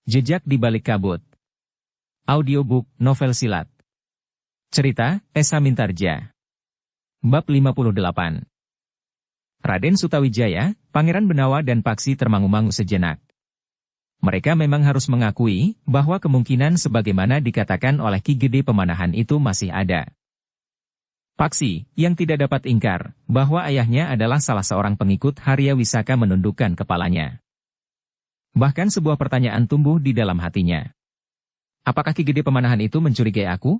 Jejak di Balik Kabut. Audiobook novel silat. Cerita, Esa Mintarja. Bab 58. Raden Sutawijaya, Pangeran Benawa dan Paksi termangu-mangu sejenak. Mereka memang harus mengakui bahwa kemungkinan sebagaimana dikatakan oleh Ki Gede Pemanahan itu masih ada. Paksi, yang tidak dapat ingkar bahwa ayahnya adalah salah seorang pengikut Harya Wisaka, menundukkan kepalanya. Bahkan sebuah pertanyaan tumbuh di dalam hatinya. Apakah Ki Gede Pemanahan itu mencurigai aku?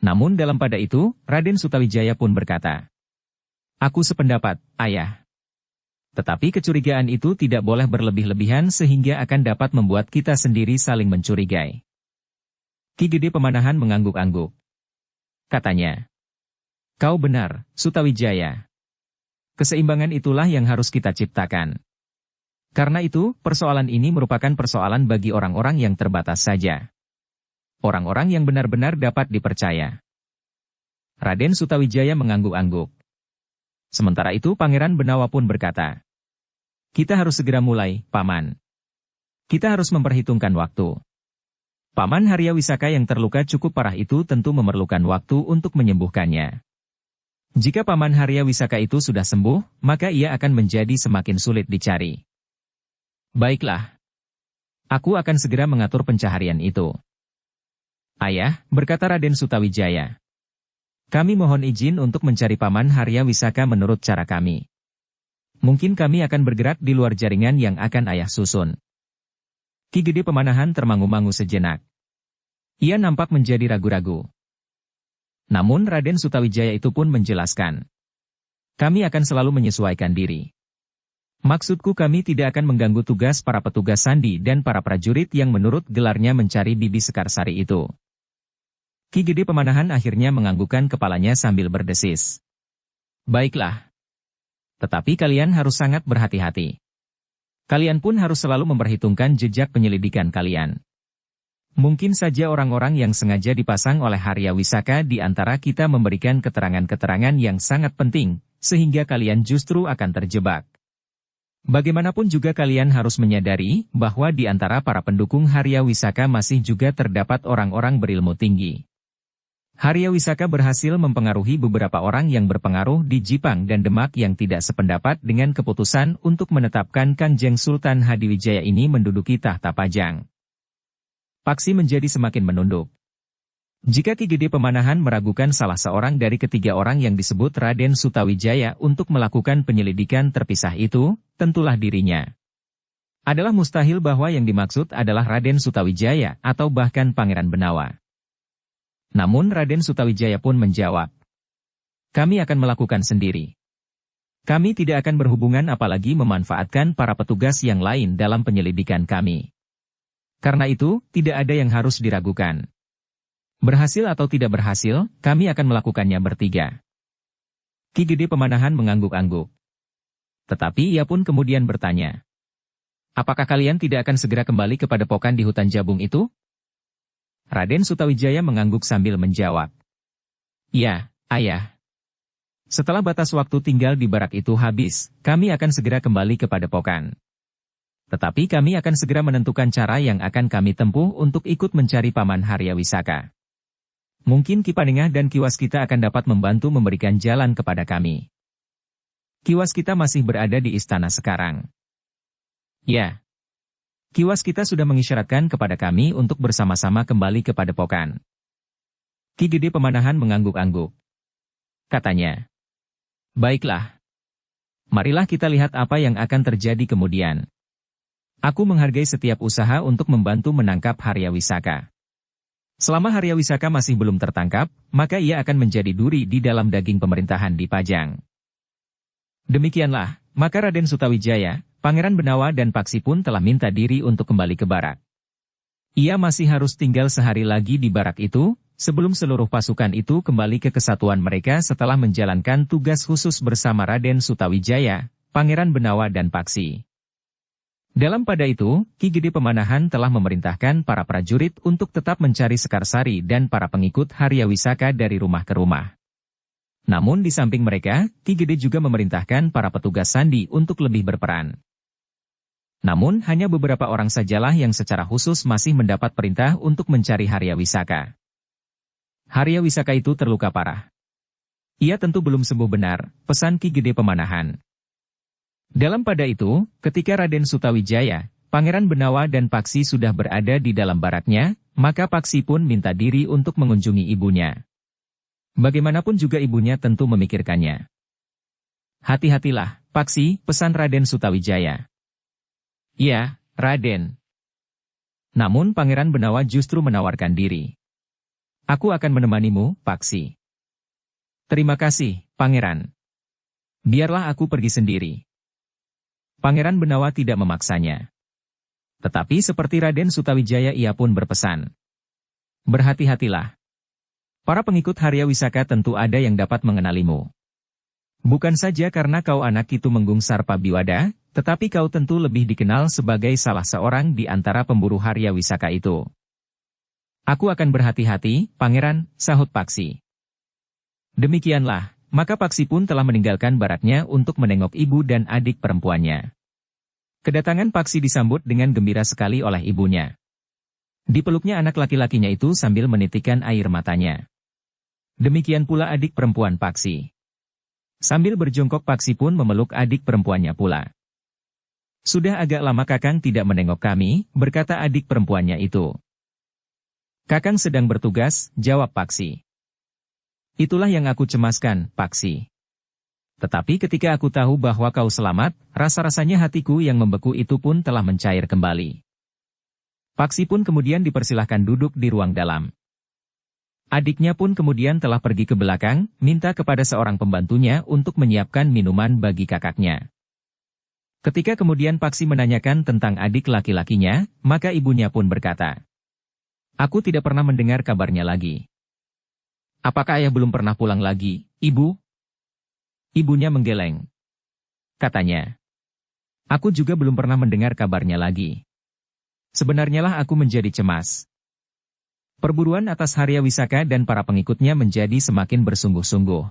Namun dalam pada itu, Raden Sutawijaya pun berkata, "Aku sependapat, ayah. Tetapi kecurigaan itu tidak boleh berlebih-lebihan sehingga akan dapat membuat kita sendiri saling mencurigai." Ki Gede Pemanahan mengangguk-angguk. Katanya, "Kau benar, Sutawijaya. Keseimbangan itulah yang harus kita ciptakan. Karena itu, persoalan ini merupakan persoalan bagi orang-orang yang terbatas saja. Orang-orang yang benar-benar dapat dipercaya." Raden Sutawijaya mengangguk-angguk. Sementara itu Pangeran Benawa pun berkata, "Kita harus segera mulai, Paman. Kita harus memperhitungkan waktu. Paman Harya Wisaka yang terluka cukup parah itu tentu memerlukan waktu untuk menyembuhkannya. Jika Paman Harya Wisaka itu sudah sembuh, maka ia akan menjadi semakin sulit dicari. Baiklah. Aku akan segera mengatur pencaharian itu." "Ayah," berkata Raden Sutawijaya, "kami mohon izin untuk mencari Paman Harya Wisaka menurut cara kami. Mungkin kami akan bergerak di luar jaringan yang akan ayah susun." Ki Gede Pemanahan termangu-mangu sejenak. Ia nampak menjadi ragu-ragu. Namun Raden Sutawijaya itu pun menjelaskan, "Kami akan selalu menyesuaikan diri. Maksudku, kami tidak akan mengganggu tugas para petugas sandi dan para prajurit yang menurut gelarnya mencari Bibi Sekarsari itu." Ki Gede Pemanahan akhirnya menganggukkan kepalanya sambil berdesis. "Baiklah. Tetapi kalian harus sangat berhati-hati. Kalian pun harus selalu memperhitungkan jejak penyelidikan kalian. Mungkin saja orang-orang yang sengaja dipasang oleh Harya Wisaka di antara kita memberikan keterangan-keterangan yang sangat penting, sehingga kalian justru akan terjebak. Bagaimanapun juga kalian harus menyadari bahwa di antara para pendukung Harya Wisaka masih juga terdapat orang-orang berilmu tinggi. Harya Wisaka berhasil mempengaruhi beberapa orang yang berpengaruh di Jipang dan Demak yang tidak sependapat dengan keputusan untuk menetapkan Kanjeng Sultan Hadiwijaya ini menduduki tahta Pajang." Paksi menjadi semakin menunduk. Jika Ki Gede Pemanahan meragukan salah seorang dari ketiga orang yang disebut Raden Sutawijaya untuk melakukan penyelidikan terpisah itu, tentulah dirinya. Adalah mustahil bahwa yang dimaksud adalah Raden Sutawijaya atau bahkan Pangeran Benawa. Namun Raden Sutawijaya pun menjawab, "Kami akan melakukan sendiri. Kami tidak akan berhubungan apalagi memanfaatkan para petugas yang lain dalam penyelidikan kami. Karena itu, tidak ada yang harus diragukan. Berhasil atau tidak berhasil, kami akan melakukannya bertiga." Ki Gede Pemanahan mengangguk-angguk. Tetapi ia pun kemudian bertanya, "Apakah kalian tidak akan segera kembali ke padepokan di hutan Jabung itu?" Raden Sutawijaya mengangguk sambil menjawab, "Ya, ayah. Setelah batas waktu tinggal di barak itu habis, kami akan segera kembali ke padepokan. Tetapi kami akan segera menentukan cara yang akan kami tempuh untuk ikut mencari Paman Harya Wisaka. Mungkin Ki Panengah dan Ki Waskita akan dapat membantu memberikan jalan kepada kami. Ki Waskita masih berada di istana sekarang." "Ya. Ki Waskita sudah mengisyaratkan kepada kami untuk bersama-sama kembali ke padepokan." Ki Gede Pemanahan mengangguk-angguk. Katanya, "Baiklah. Marilah kita lihat apa yang akan terjadi kemudian. Aku menghargai setiap usaha untuk membantu menangkap Harya Wisaka. Selama Harya Wisaka masih belum tertangkap, maka ia akan menjadi duri di dalam daging pemerintahan di Pajang." Demikianlah, maka Raden Sutawijaya, Pangeran Benawa dan Paksi pun telah minta diri untuk kembali ke barak. Ia masih harus tinggal sehari lagi di barak itu, sebelum seluruh pasukan itu kembali ke kesatuan mereka setelah menjalankan tugas khusus bersama Raden Sutawijaya, Pangeran Benawa dan Paksi. Dalam pada itu, Ki Gede Pemanahan telah memerintahkan para prajurit untuk tetap mencari Sekarsari dan para pengikut Harya Wisaka dari rumah ke rumah. Namun di samping mereka, Ki Gede juga memerintahkan para petugas sandi untuk lebih berperan. Namun hanya beberapa orang sajalah yang secara khusus masih mendapat perintah untuk mencari Harya Wisaka. Harya Wisaka itu terluka parah. Ia tentu belum sembuh benar, pesan Ki Gede Pemanahan. Dalam pada itu, ketika Raden Sutawijaya, Pangeran Benawa dan Paksi sudah berada di dalam baraknya, maka Paksi pun minta diri untuk mengunjungi ibunya. Bagaimanapun juga ibunya tentu memikirkannya. Hati-hatilah, Paksi, pesan Raden Sutawijaya. Iya, Raden. Namun Pangeran Benawa justru menawarkan diri. Aku akan menemanimu, Paksi. Terima kasih, Pangeran. Biarlah aku pergi sendiri. Pangeran Benawa tidak memaksanya. Tetapi seperti Raden Sutawijaya ia pun berpesan. Berhati-hatilah. Para pengikut Harya Wisaka tentu ada yang dapat mengenalimu. Bukan saja karena kau anak Ki Tumenggung Sarpabiwada, tetapi kau tentu lebih dikenal sebagai salah seorang di antara pemburu Harya Wisaka itu. Aku akan berhati-hati, Pangeran, sahut Paksi. Demikianlah, maka Paksi pun telah meninggalkan baraknya untuk menengok ibu dan adik perempuannya. Kedatangan Paksi disambut dengan gembira sekali oleh ibunya. Dipeluknya anak laki-lakinya itu sambil menitikkan air matanya. Demikian pula adik perempuan Paksi. Sambil berjongkok Paksi pun memeluk adik perempuannya pula. Sudah agak lama Kakang tidak menengok kami, berkata adik perempuannya itu. Kakang sedang bertugas, jawab Paksi. Itulah yang aku cemaskan, Paksi. Tetapi ketika aku tahu bahwa kau selamat, rasa-rasanya hatiku yang membeku itu pun telah mencair kembali. Paksi pun kemudian dipersilahkan duduk di ruang dalam. Adiknya pun kemudian telah pergi ke belakang, minta kepada seorang pembantunya untuk menyiapkan minuman bagi kakaknya. Ketika kemudian Paksi menanyakan tentang adik laki-lakinya, maka ibunya pun berkata, aku tidak pernah mendengar kabarnya lagi. Apakah ayah belum pernah pulang lagi, Ibu? Ibunya menggeleng. Katanya, aku juga belum pernah mendengar kabarnya lagi. Sebenarnya lah aku menjadi cemas. Perburuan atas Harya Wisaka dan para pengikutnya menjadi semakin bersungguh-sungguh.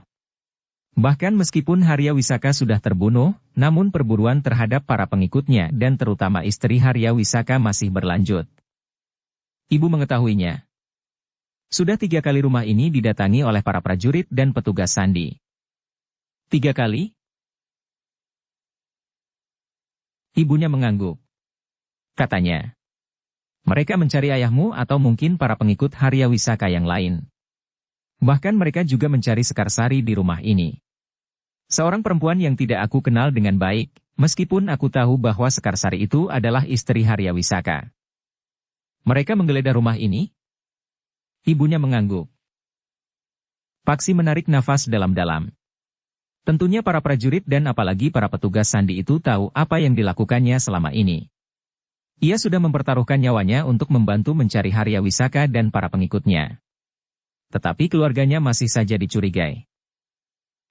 Bahkan meskipun Harya Wisaka sudah terbunuh, namun perburuan terhadap para pengikutnya dan terutama istri Harya Wisaka masih berlanjut. Ibu mengetahuinya. Sudah 3 kali rumah ini didatangi oleh para prajurit dan petugas sandi. 3 kali? Ibunya mengangguk. Katanya, mereka mencari ayahmu atau mungkin para pengikut Harya Wisaka yang lain. Bahkan mereka juga mencari Sekarsari di rumah ini. Seorang perempuan yang tidak aku kenal dengan baik, meskipun aku tahu bahwa Sekarsari itu adalah istri Harya Wisaka. Mereka menggeledah rumah ini? Ibunya mengangguk. Paksi menarik nafas dalam-dalam. Tentunya para prajurit dan apalagi para petugas sandi itu tahu apa yang dilakukannya selama ini. Ia sudah mempertaruhkan nyawanya untuk membantu mencari Harya Wisaka dan para pengikutnya. Tetapi keluarganya masih saja dicurigai.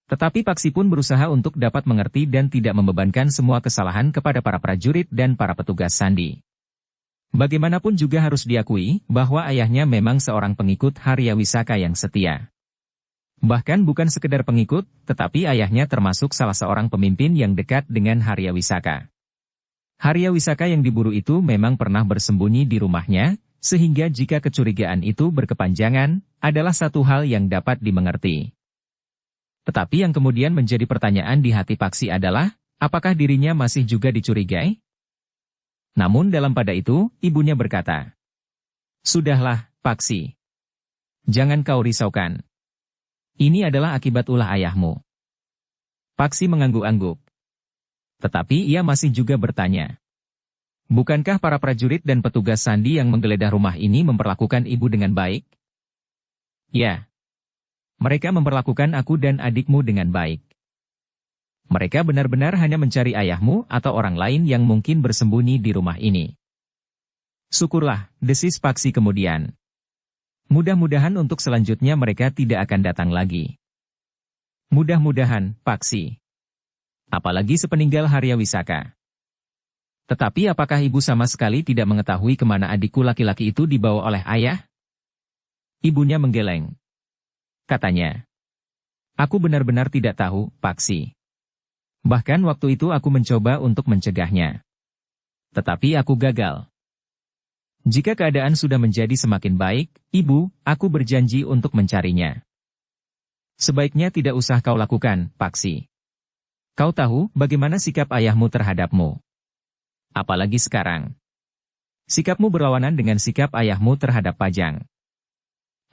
Tetapi Paksi pun berusaha untuk dapat mengerti dan tidak membebankan semua kesalahan kepada para prajurit dan para petugas sandi. Bagaimanapun juga harus diakui bahwa ayahnya memang seorang pengikut Harya Wisaka yang setia. Bahkan bukan sekedar pengikut, tetapi ayahnya termasuk salah seorang pemimpin yang dekat dengan Harya Wisaka. Harya Wisaka yang diburu itu memang pernah bersembunyi di rumahnya, sehingga jika kecurigaan itu berkepanjangan, adalah satu hal yang dapat dimengerti. Tetapi yang kemudian menjadi pertanyaan di hati Paksi adalah, apakah dirinya masih juga dicurigai? Namun dalam pada itu, ibunya berkata, sudahlah, Paksi. Jangan kau risaukan. Ini adalah akibat ulah ayahmu. Paksi mengangguk-angguk. Tetapi ia masih juga bertanya. Bukankah para prajurit dan petugas sandi yang menggeledah rumah ini memperlakukan ibu dengan baik? Ya. Mereka memperlakukan aku dan adikmu dengan baik. Mereka benar-benar hanya mencari ayahmu atau orang lain yang mungkin bersembunyi di rumah ini. Syukurlah, desis Paksi kemudian. Mudah-mudahan untuk selanjutnya mereka tidak akan datang lagi. Mudah-mudahan, Paksi. Apalagi sepeninggal Harya Wisaka. Tetapi apakah ibu sama sekali tidak mengetahui kemana adikku laki-laki itu dibawa oleh ayah? Ibunya menggeleng. Katanya, aku benar-benar tidak tahu, Paksi. Bahkan waktu itu aku mencoba untuk mencegahnya. Tetapi aku gagal. Jika keadaan sudah menjadi semakin baik, Ibu, aku berjanji untuk mencarinya. Sebaiknya tidak usah kau lakukan, Paksi. Kau tahu bagaimana sikap ayahmu terhadapmu. Apalagi sekarang. Sikapmu berlawanan dengan sikap ayahmu terhadap Pajang.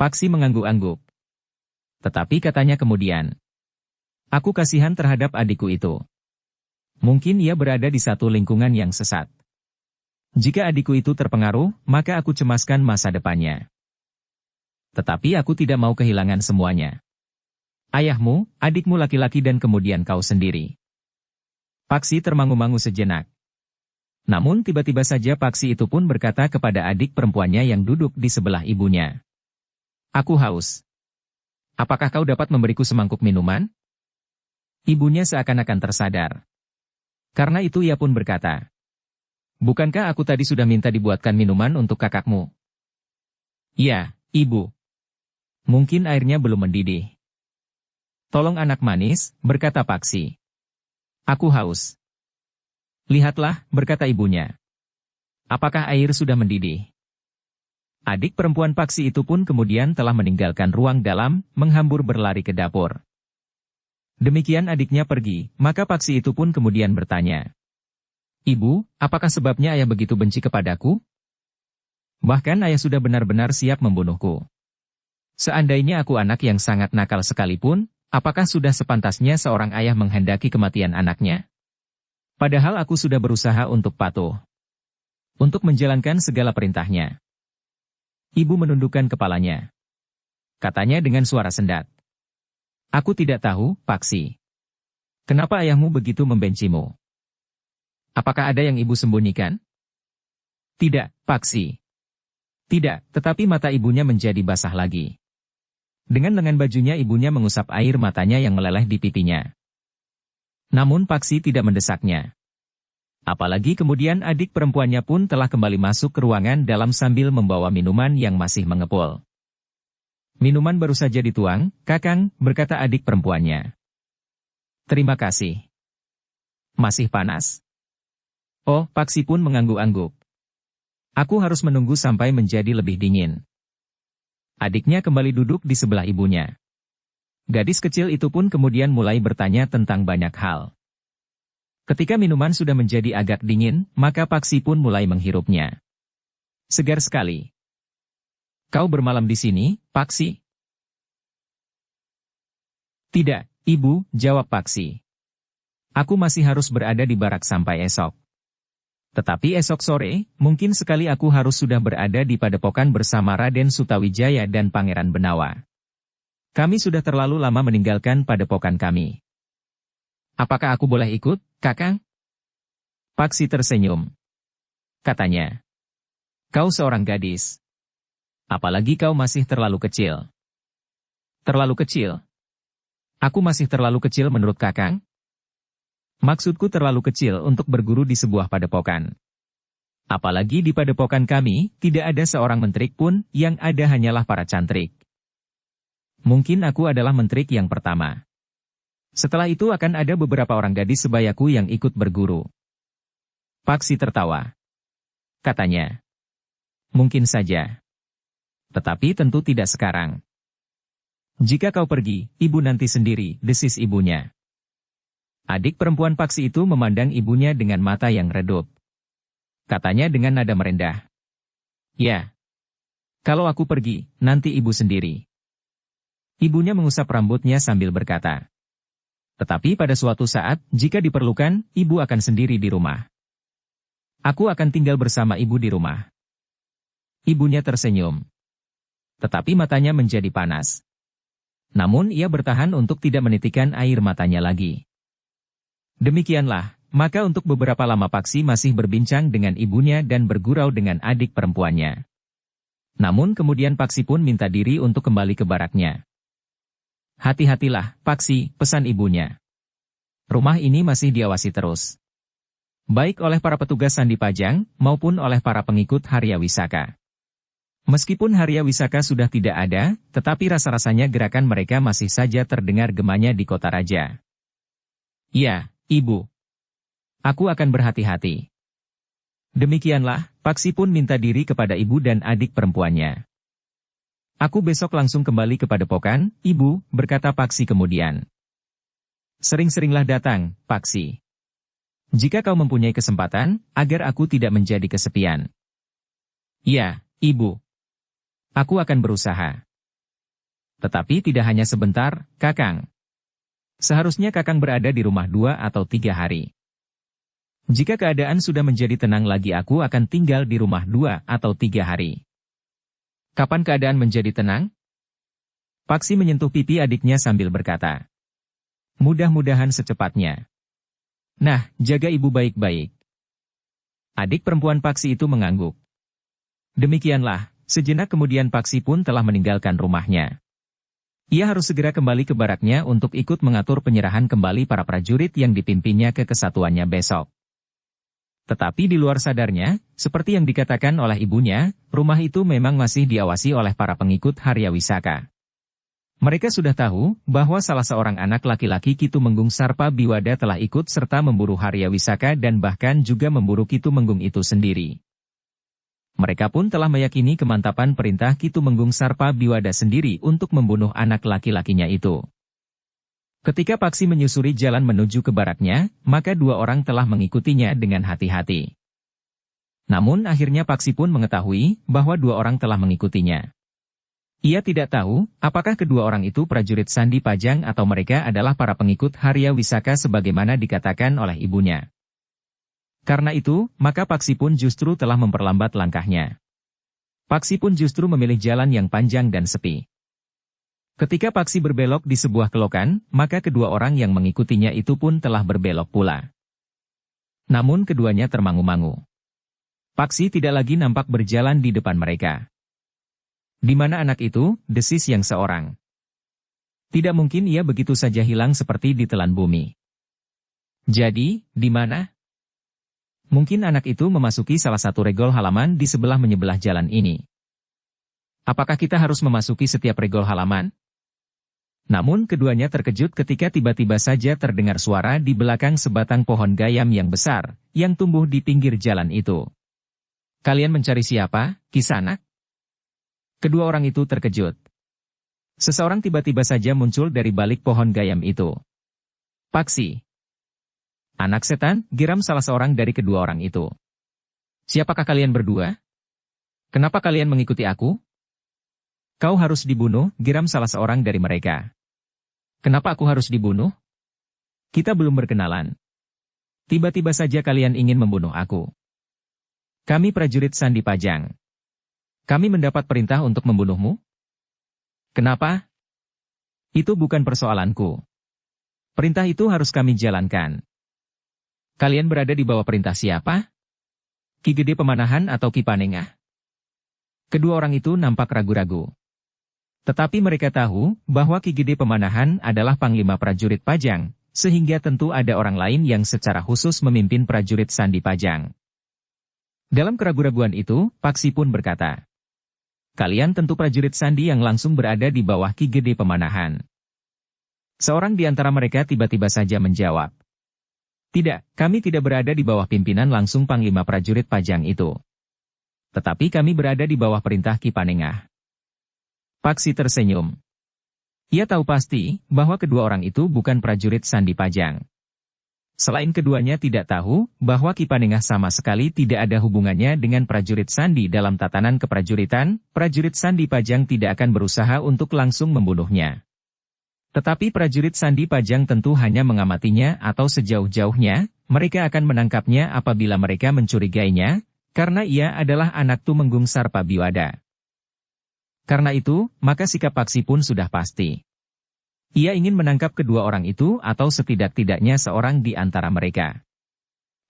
Paksi mengangguk-angguk. Tetapi katanya kemudian, aku kasihan terhadap adikku itu. Mungkin ia berada di satu lingkungan yang sesat. Jika adikku itu terpengaruh, maka aku cemaskan masa depannya. Tetapi aku tidak mau kehilangan semuanya. Ayahmu, adikmu laki-laki dan kemudian kau sendiri. Paksi termangu-mangu sejenak. Namun tiba-tiba saja Paksi itu pun berkata kepada adik perempuannya yang duduk di sebelah ibunya. Aku haus. Apakah kau dapat memberiku semangkuk minuman? Ibunya seakan-akan tersadar. Karena itu ia pun berkata, bukankah aku tadi sudah minta dibuatkan minuman untuk kakakmu? Ya, Ibu. Mungkin airnya belum mendidih. Tolong anak manis, berkata Paksi. Aku haus. Lihatlah, berkata ibunya. Apakah air sudah mendidih? Adik perempuan Paksi itu pun kemudian telah meninggalkan ruang dalam, menghambur berlari ke dapur. Demikian adiknya pergi, maka Paksi itu pun kemudian bertanya. Ibu, apakah sebabnya ayah begitu benci kepadaku? Bahkan ayah sudah benar-benar siap membunuhku. Seandainya aku anak yang sangat nakal sekalipun, apakah sudah sepantasnya seorang ayah menghendaki kematian anaknya? Padahal aku sudah berusaha untuk patuh. Untuk menjalankan segala perintahnya. Ibu menundukkan kepalanya. Katanya dengan suara sendat. Aku tidak tahu, Paksi. Kenapa ayahmu begitu membencimu? Apakah ada yang ibu sembunyikan? Tidak, Paksi. Tidak, tetapi mata ibunya menjadi basah lagi. Dengan lengan bajunya ibunya mengusap air matanya yang meleleh di pipinya. Namun Paksi tidak mendesaknya. Apalagi kemudian adik perempuannya pun telah kembali masuk ke ruangan dalam sambil membawa minuman yang masih mengepul. Minuman baru saja dituang, Kakang, berkata adik perempuannya. Terima kasih. Masih panas? Oh, Paksi pun mengangguk-angguk. Aku harus menunggu sampai menjadi lebih dingin. Adiknya kembali duduk di sebelah ibunya. Gadis kecil itu pun kemudian mulai bertanya tentang banyak hal. Ketika minuman sudah menjadi agak dingin, maka Paksi pun mulai menghirupnya. Segar sekali. Kau bermalam di sini, Paksi? Tidak, Ibu, jawab Paksi. Aku masih harus berada di barak sampai esok. Tetapi esok sore, mungkin sekali aku harus sudah berada di padepokan bersama Raden Sutawijaya dan Pangeran Benawa. Kami sudah terlalu lama meninggalkan padepokan kami. Apakah aku boleh ikut, Kakang? Paksi tersenyum. Katanya. Kau seorang gadis. Apalagi kau masih terlalu kecil. Terlalu kecil? Aku masih terlalu kecil menurut Kakang? Maksudku terlalu kecil untuk berguru di sebuah padepokan. Apalagi di padepokan kami, tidak ada seorang mentrik pun, yang ada hanyalah para cantrik. Mungkin aku adalah mentrik yang pertama. Setelah itu akan ada beberapa orang gadis sebayaku yang ikut berguru. Paksi tertawa. Katanya. Mungkin saja. Tetapi tentu tidak sekarang. Jika kau pergi, ibu nanti sendiri, desis ibunya. Adik perempuan Paksi itu memandang ibunya dengan mata yang redup. Katanya dengan nada merendah. Ya. Kalau aku pergi, nanti ibu sendiri. Ibunya mengusap rambutnya sambil berkata. Tetapi pada suatu saat, jika diperlukan, ibu akan sendiri di rumah. Aku akan tinggal bersama ibu di rumah. Ibunya tersenyum. Tetapi matanya menjadi panas. Namun ia bertahan untuk tidak menitikkan air matanya lagi. Demikianlah, maka untuk beberapa lama Paksi masih berbincang dengan ibunya dan bergurau dengan adik perempuannya. Namun kemudian Paksi pun minta diri untuk kembali ke baraknya. Hati-hatilah, Paksi, pesan ibunya. Rumah ini masih diawasi terus. Baik oleh para petugas Sandi Pajang, maupun oleh para pengikut Harya Wisaka. Meskipun Harya Wisaka sudah tidak ada, tetapi rasa-rasanya gerakan mereka masih saja terdengar gemanya di kota raja. Ya, Ibu. Aku akan berhati-hati. Demikianlah, Paksi pun minta diri kepada ibu dan adik perempuannya. Aku besok langsung kembali ke Padepokan, Ibu, berkata Paksi kemudian. Sering-seringlah datang, Paksi. Jika kau mempunyai kesempatan, agar aku tidak menjadi kesepian. Ya, Ibu. Aku akan berusaha. Tetapi tidak hanya sebentar, Kakang. Seharusnya Kakang berada di rumah 2 atau 3 hari. Jika keadaan sudah menjadi tenang lagi aku akan tinggal di rumah 2 atau 3 hari. Kapan keadaan menjadi tenang? Paksi menyentuh pipi adiknya sambil berkata. Mudah-mudahan secepatnya. Nah, jaga ibu baik-baik. Adik perempuan Paksi itu mengangguk. Demikianlah, sejenak kemudian Paksi pun telah meninggalkan rumahnya. Ia harus segera kembali ke baraknya untuk ikut mengatur penyerahan kembali para prajurit yang dipimpinnya ke kesatuannya besok. Tetapi di luar sadarnya, seperti yang dikatakan oleh ibunya, rumah itu memang masih diawasi oleh para pengikut Harya Wisaka. Mereka sudah tahu bahwa salah seorang anak laki-laki Ki Tumenggung Sarpa Biwada telah ikut serta memburu Harya Wisaka dan bahkan juga memburu Ki Tumenggung itu sendiri. Mereka pun telah meyakini kemantapan perintah Ki Tumenggung Sarpa Biwada sendiri untuk membunuh anak laki-lakinya itu. Ketika Paksi menyusuri jalan menuju ke baraknya, maka 2 orang telah mengikutinya dengan hati-hati. Namun akhirnya Paksi pun mengetahui bahwa 2 orang telah mengikutinya. Ia tidak tahu apakah kedua orang itu prajurit Sandi Pajang atau mereka adalah para pengikut Harya Wisaka sebagaimana dikatakan oleh ibunya. Karena itu, maka Paksi pun justru telah memperlambat langkahnya. Paksi pun justru memilih jalan yang panjang dan sepi. Ketika Paksi berbelok di sebuah kelokan, maka kedua orang yang mengikutinya itu pun telah berbelok pula. Namun keduanya termangu-mangu. Paksi tidak lagi nampak berjalan di depan mereka. Di mana anak itu, desis yang seorang. Tidak mungkin ia begitu saja hilang seperti ditelan bumi. Jadi, di mana? Mungkin anak itu memasuki salah satu regol halaman di sebelah-menyebelah jalan ini. Apakah kita harus memasuki setiap regol halaman? Namun keduanya terkejut ketika tiba-tiba saja terdengar suara di belakang sebatang pohon gayam yang besar, yang tumbuh di pinggir jalan itu. Kalian mencari siapa, Kisanak? Kedua orang itu terkejut. Seseorang tiba-tiba saja muncul dari balik pohon gayam itu. Paksi. Anak setan, geram salah seorang dari kedua orang itu. Siapakah kalian berdua? Kenapa kalian mengikuti aku? Kau harus dibunuh, geram salah seorang dari mereka. Kenapa aku harus dibunuh? Kita belum berkenalan. Tiba-tiba saja kalian ingin membunuh aku. Kami prajurit Sandi Pajang. Kami mendapat perintah untuk membunuhmu? Kenapa? Itu bukan persoalanku. Perintah itu harus kami jalankan. Kalian berada di bawah perintah siapa? Ki Gede Pemanahan atau Ki Panengah? Kedua orang itu nampak ragu-ragu. Tetapi mereka tahu bahwa Ki Gede Pemanahan adalah Panglima Prajurit Pajang, sehingga tentu ada orang lain yang secara khusus memimpin prajurit Sandi Pajang. Dalam keraguan-raguan itu, Paksi pun berkata, kalian tentu prajurit Sandi yang langsung berada di bawah Ki Gede Pemanahan. Seorang di antara mereka tiba-tiba saja menjawab, tidak, kami tidak berada di bawah pimpinan langsung Panglima Prajurit Pajang itu. Tetapi kami berada di bawah perintah Ki Panengah. Paksi tersenyum. Ia tahu pasti bahwa kedua orang itu bukan prajurit Sandi Pajang. Selain keduanya tidak tahu bahwa Ki Panengah sama sekali tidak ada hubungannya dengan prajurit Sandi dalam tatanan keprajuritan, prajurit Sandi Pajang tidak akan berusaha untuk langsung membunuhnya. Tetapi prajurit Sandi Pajang tentu hanya mengamatinya atau sejauh-jauhnya, mereka akan menangkapnya apabila mereka mencurigainya, karena ia adalah anak Tumenggung Sarpa Biwada. Karena itu, maka sikap Paksi pun sudah pasti. Ia ingin menangkap kedua orang itu atau setidak-tidaknya seorang di antara mereka.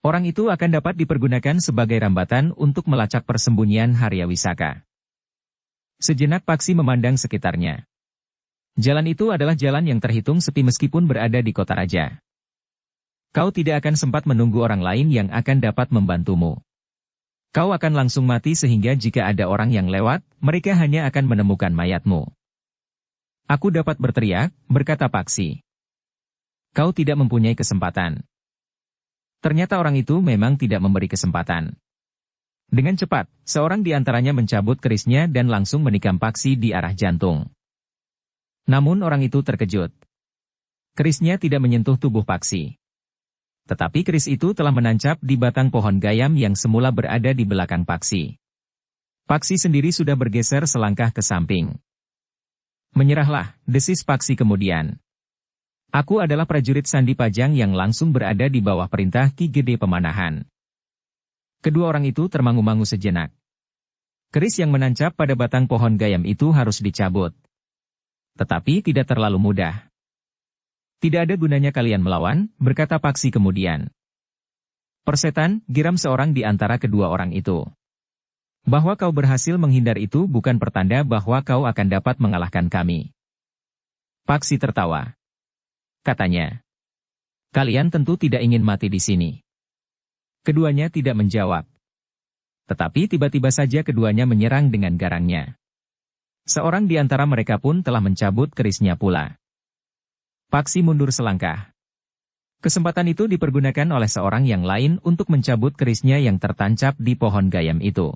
Orang itu akan dapat dipergunakan sebagai rambatan untuk melacak persembunyian Harya Wisaka. Sejenak Paksi memandang sekitarnya. Jalan itu adalah jalan yang terhitung sepi meskipun berada di kota raja. Kau tidak akan sempat menunggu orang lain yang akan dapat membantumu. Kau akan langsung mati sehingga jika ada orang yang lewat, mereka hanya akan menemukan mayatmu. Aku dapat berteriak, berkata Paksi. Kau tidak mempunyai kesempatan. Ternyata orang itu memang tidak memberi kesempatan. Dengan cepat, seorang di antaranya mencabut kerisnya dan langsung menikam Paksi di arah jantung. Namun orang itu terkejut. Kerisnya tidak menyentuh tubuh Paksi. Tetapi keris itu telah menancap di batang pohon gayam yang semula berada di belakang Paksi. Paksi sendiri sudah bergeser selangkah ke samping. Menyerahlah, desis Paksi kemudian. Aku adalah prajurit Sandi Pajang yang langsung berada di bawah perintah Ki Gede Pemanahan. Kedua orang itu termangu-mangu sejenak. Keris yang menancap pada batang pohon gayam itu harus dicabut. Tetapi tidak terlalu mudah. Tidak ada gunanya kalian melawan, berkata Paksi kemudian. Persetan, geram seorang di antara kedua orang itu. Bahwa kau berhasil menghindar itu bukan pertanda bahwa kau akan dapat mengalahkan kami. Paksi tertawa. Katanya. Kalian tentu tidak ingin mati di sini. Keduanya tidak menjawab. Tetapi tiba-tiba saja keduanya menyerang dengan garangnya. Seorang di antara mereka pun telah mencabut kerisnya pula. Paksi mundur selangkah. Kesempatan itu dipergunakan oleh seorang yang lain untuk mencabut kerisnya yang tertancap di pohon gayam itu.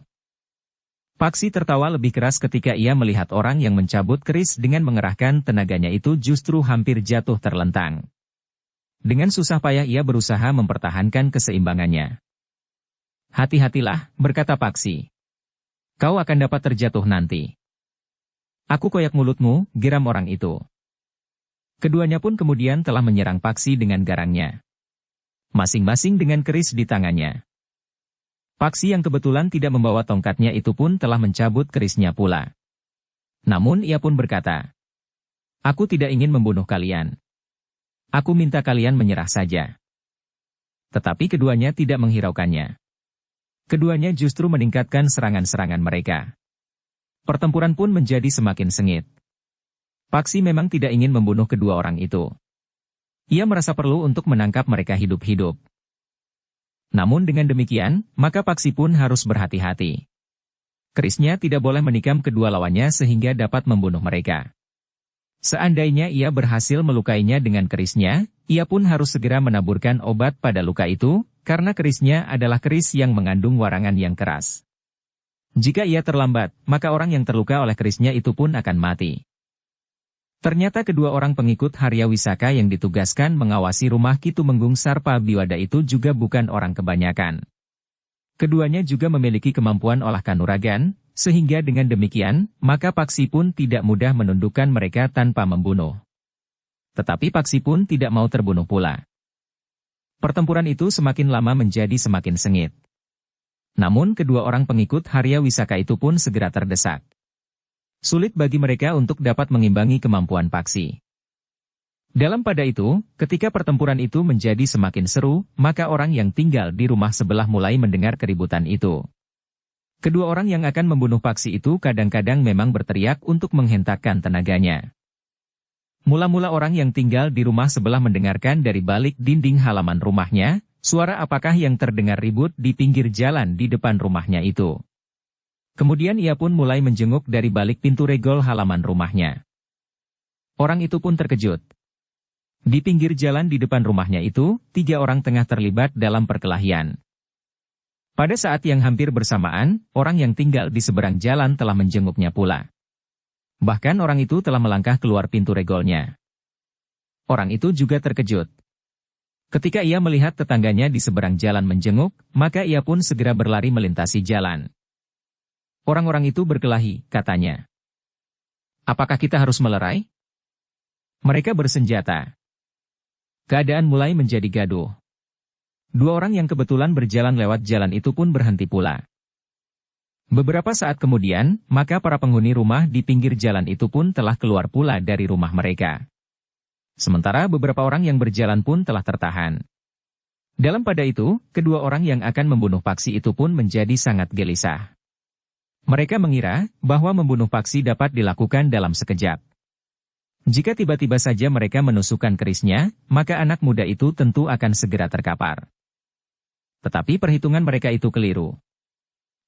Paksi tertawa lebih keras ketika ia melihat orang yang mencabut keris dengan mengerahkan tenaganya itu justru hampir jatuh terlentang. Dengan susah payah ia berusaha mempertahankan keseimbangannya. Hati-hatilah, berkata Paksi. Kau akan dapat terjatuh nanti. Aku koyak mulutmu, geram orang itu. Keduanya pun kemudian telah menyerang Paksi dengan garangnya. Masing-masing dengan keris di tangannya. Paksi yang kebetulan tidak membawa tongkatnya itu pun telah mencabut kerisnya pula. Namun ia pun berkata, aku tidak ingin membunuh kalian. Aku minta kalian menyerah saja. Tetapi keduanya tidak menghiraukannya. Keduanya justru meningkatkan serangan-serangan mereka. Pertempuran pun menjadi semakin sengit. Paksi memang tidak ingin membunuh kedua orang itu. Ia merasa perlu untuk menangkap mereka hidup-hidup. Namun dengan demikian, maka Paksi pun harus berhati-hati. Kerisnya tidak boleh menikam kedua lawannya sehingga dapat membunuh mereka. Seandainya ia berhasil melukainya dengan kerisnya, ia pun harus segera menaburkan obat pada luka itu, karena kerisnya adalah keris yang mengandung warangan yang keras. Jika ia terlambat, maka orang yang terluka oleh kerisnya itu pun akan mati. Ternyata kedua orang pengikut Harya Wisaka yang ditugaskan mengawasi rumah Ki Tumenggung Sarpa Biwada itu juga bukan orang kebanyakan. Keduanya juga memiliki kemampuan olah kanuragan, sehingga dengan demikian, maka Paksi pun tidak mudah menundukkan mereka tanpa membunuh. Tetapi Paksi pun tidak mau terbunuh pula. Pertempuran itu semakin lama menjadi semakin sengit. Namun kedua orang pengikut Harya Wisaka itu pun segera terdesak. Sulit bagi mereka untuk dapat mengimbangi kemampuan Paksi. Dalam pada itu, ketika pertempuran itu menjadi semakin seru, maka orang yang tinggal di rumah sebelah mulai mendengar keributan itu. Kedua orang yang akan membunuh Paksi itu kadang-kadang memang berteriak untuk menghentakkan tenaganya. Mula-mula orang yang tinggal di rumah sebelah mendengarkan dari balik dinding halaman rumahnya, suara apakah yang terdengar ribut di pinggir jalan di depan rumahnya itu. Kemudian ia pun mulai menjenguk dari balik pintu regol halaman rumahnya. Orang itu pun terkejut. Di pinggir jalan di depan rumahnya itu, 3 orang tengah terlibat dalam perkelahian. Pada saat yang hampir bersamaan, orang yang tinggal di seberang jalan telah menjenguknya pula. Bahkan orang itu telah melangkah keluar pintu regolnya. Orang itu juga terkejut. Ketika ia melihat tetangganya di seberang jalan menjenguk, maka ia pun segera berlari melintasi jalan. Orang-orang itu berkelahi, katanya. Apakah kita harus melerai? Mereka bersenjata. Keadaan mulai menjadi gaduh. 2 orang yang kebetulan berjalan lewat jalan itu pun berhenti pula. Beberapa saat kemudian, maka para penghuni rumah di pinggir jalan itu pun telah keluar pula dari rumah mereka. Sementara beberapa orang yang berjalan pun telah tertahan. Dalam pada itu, kedua orang yang akan membunuh Paksi itu pun menjadi sangat gelisah. Mereka mengira bahwa membunuh Paksi dapat dilakukan dalam sekejap. Jika tiba-tiba saja mereka menusukkan kerisnya, maka anak muda itu tentu akan segera terkapar. Tetapi perhitungan mereka itu keliru.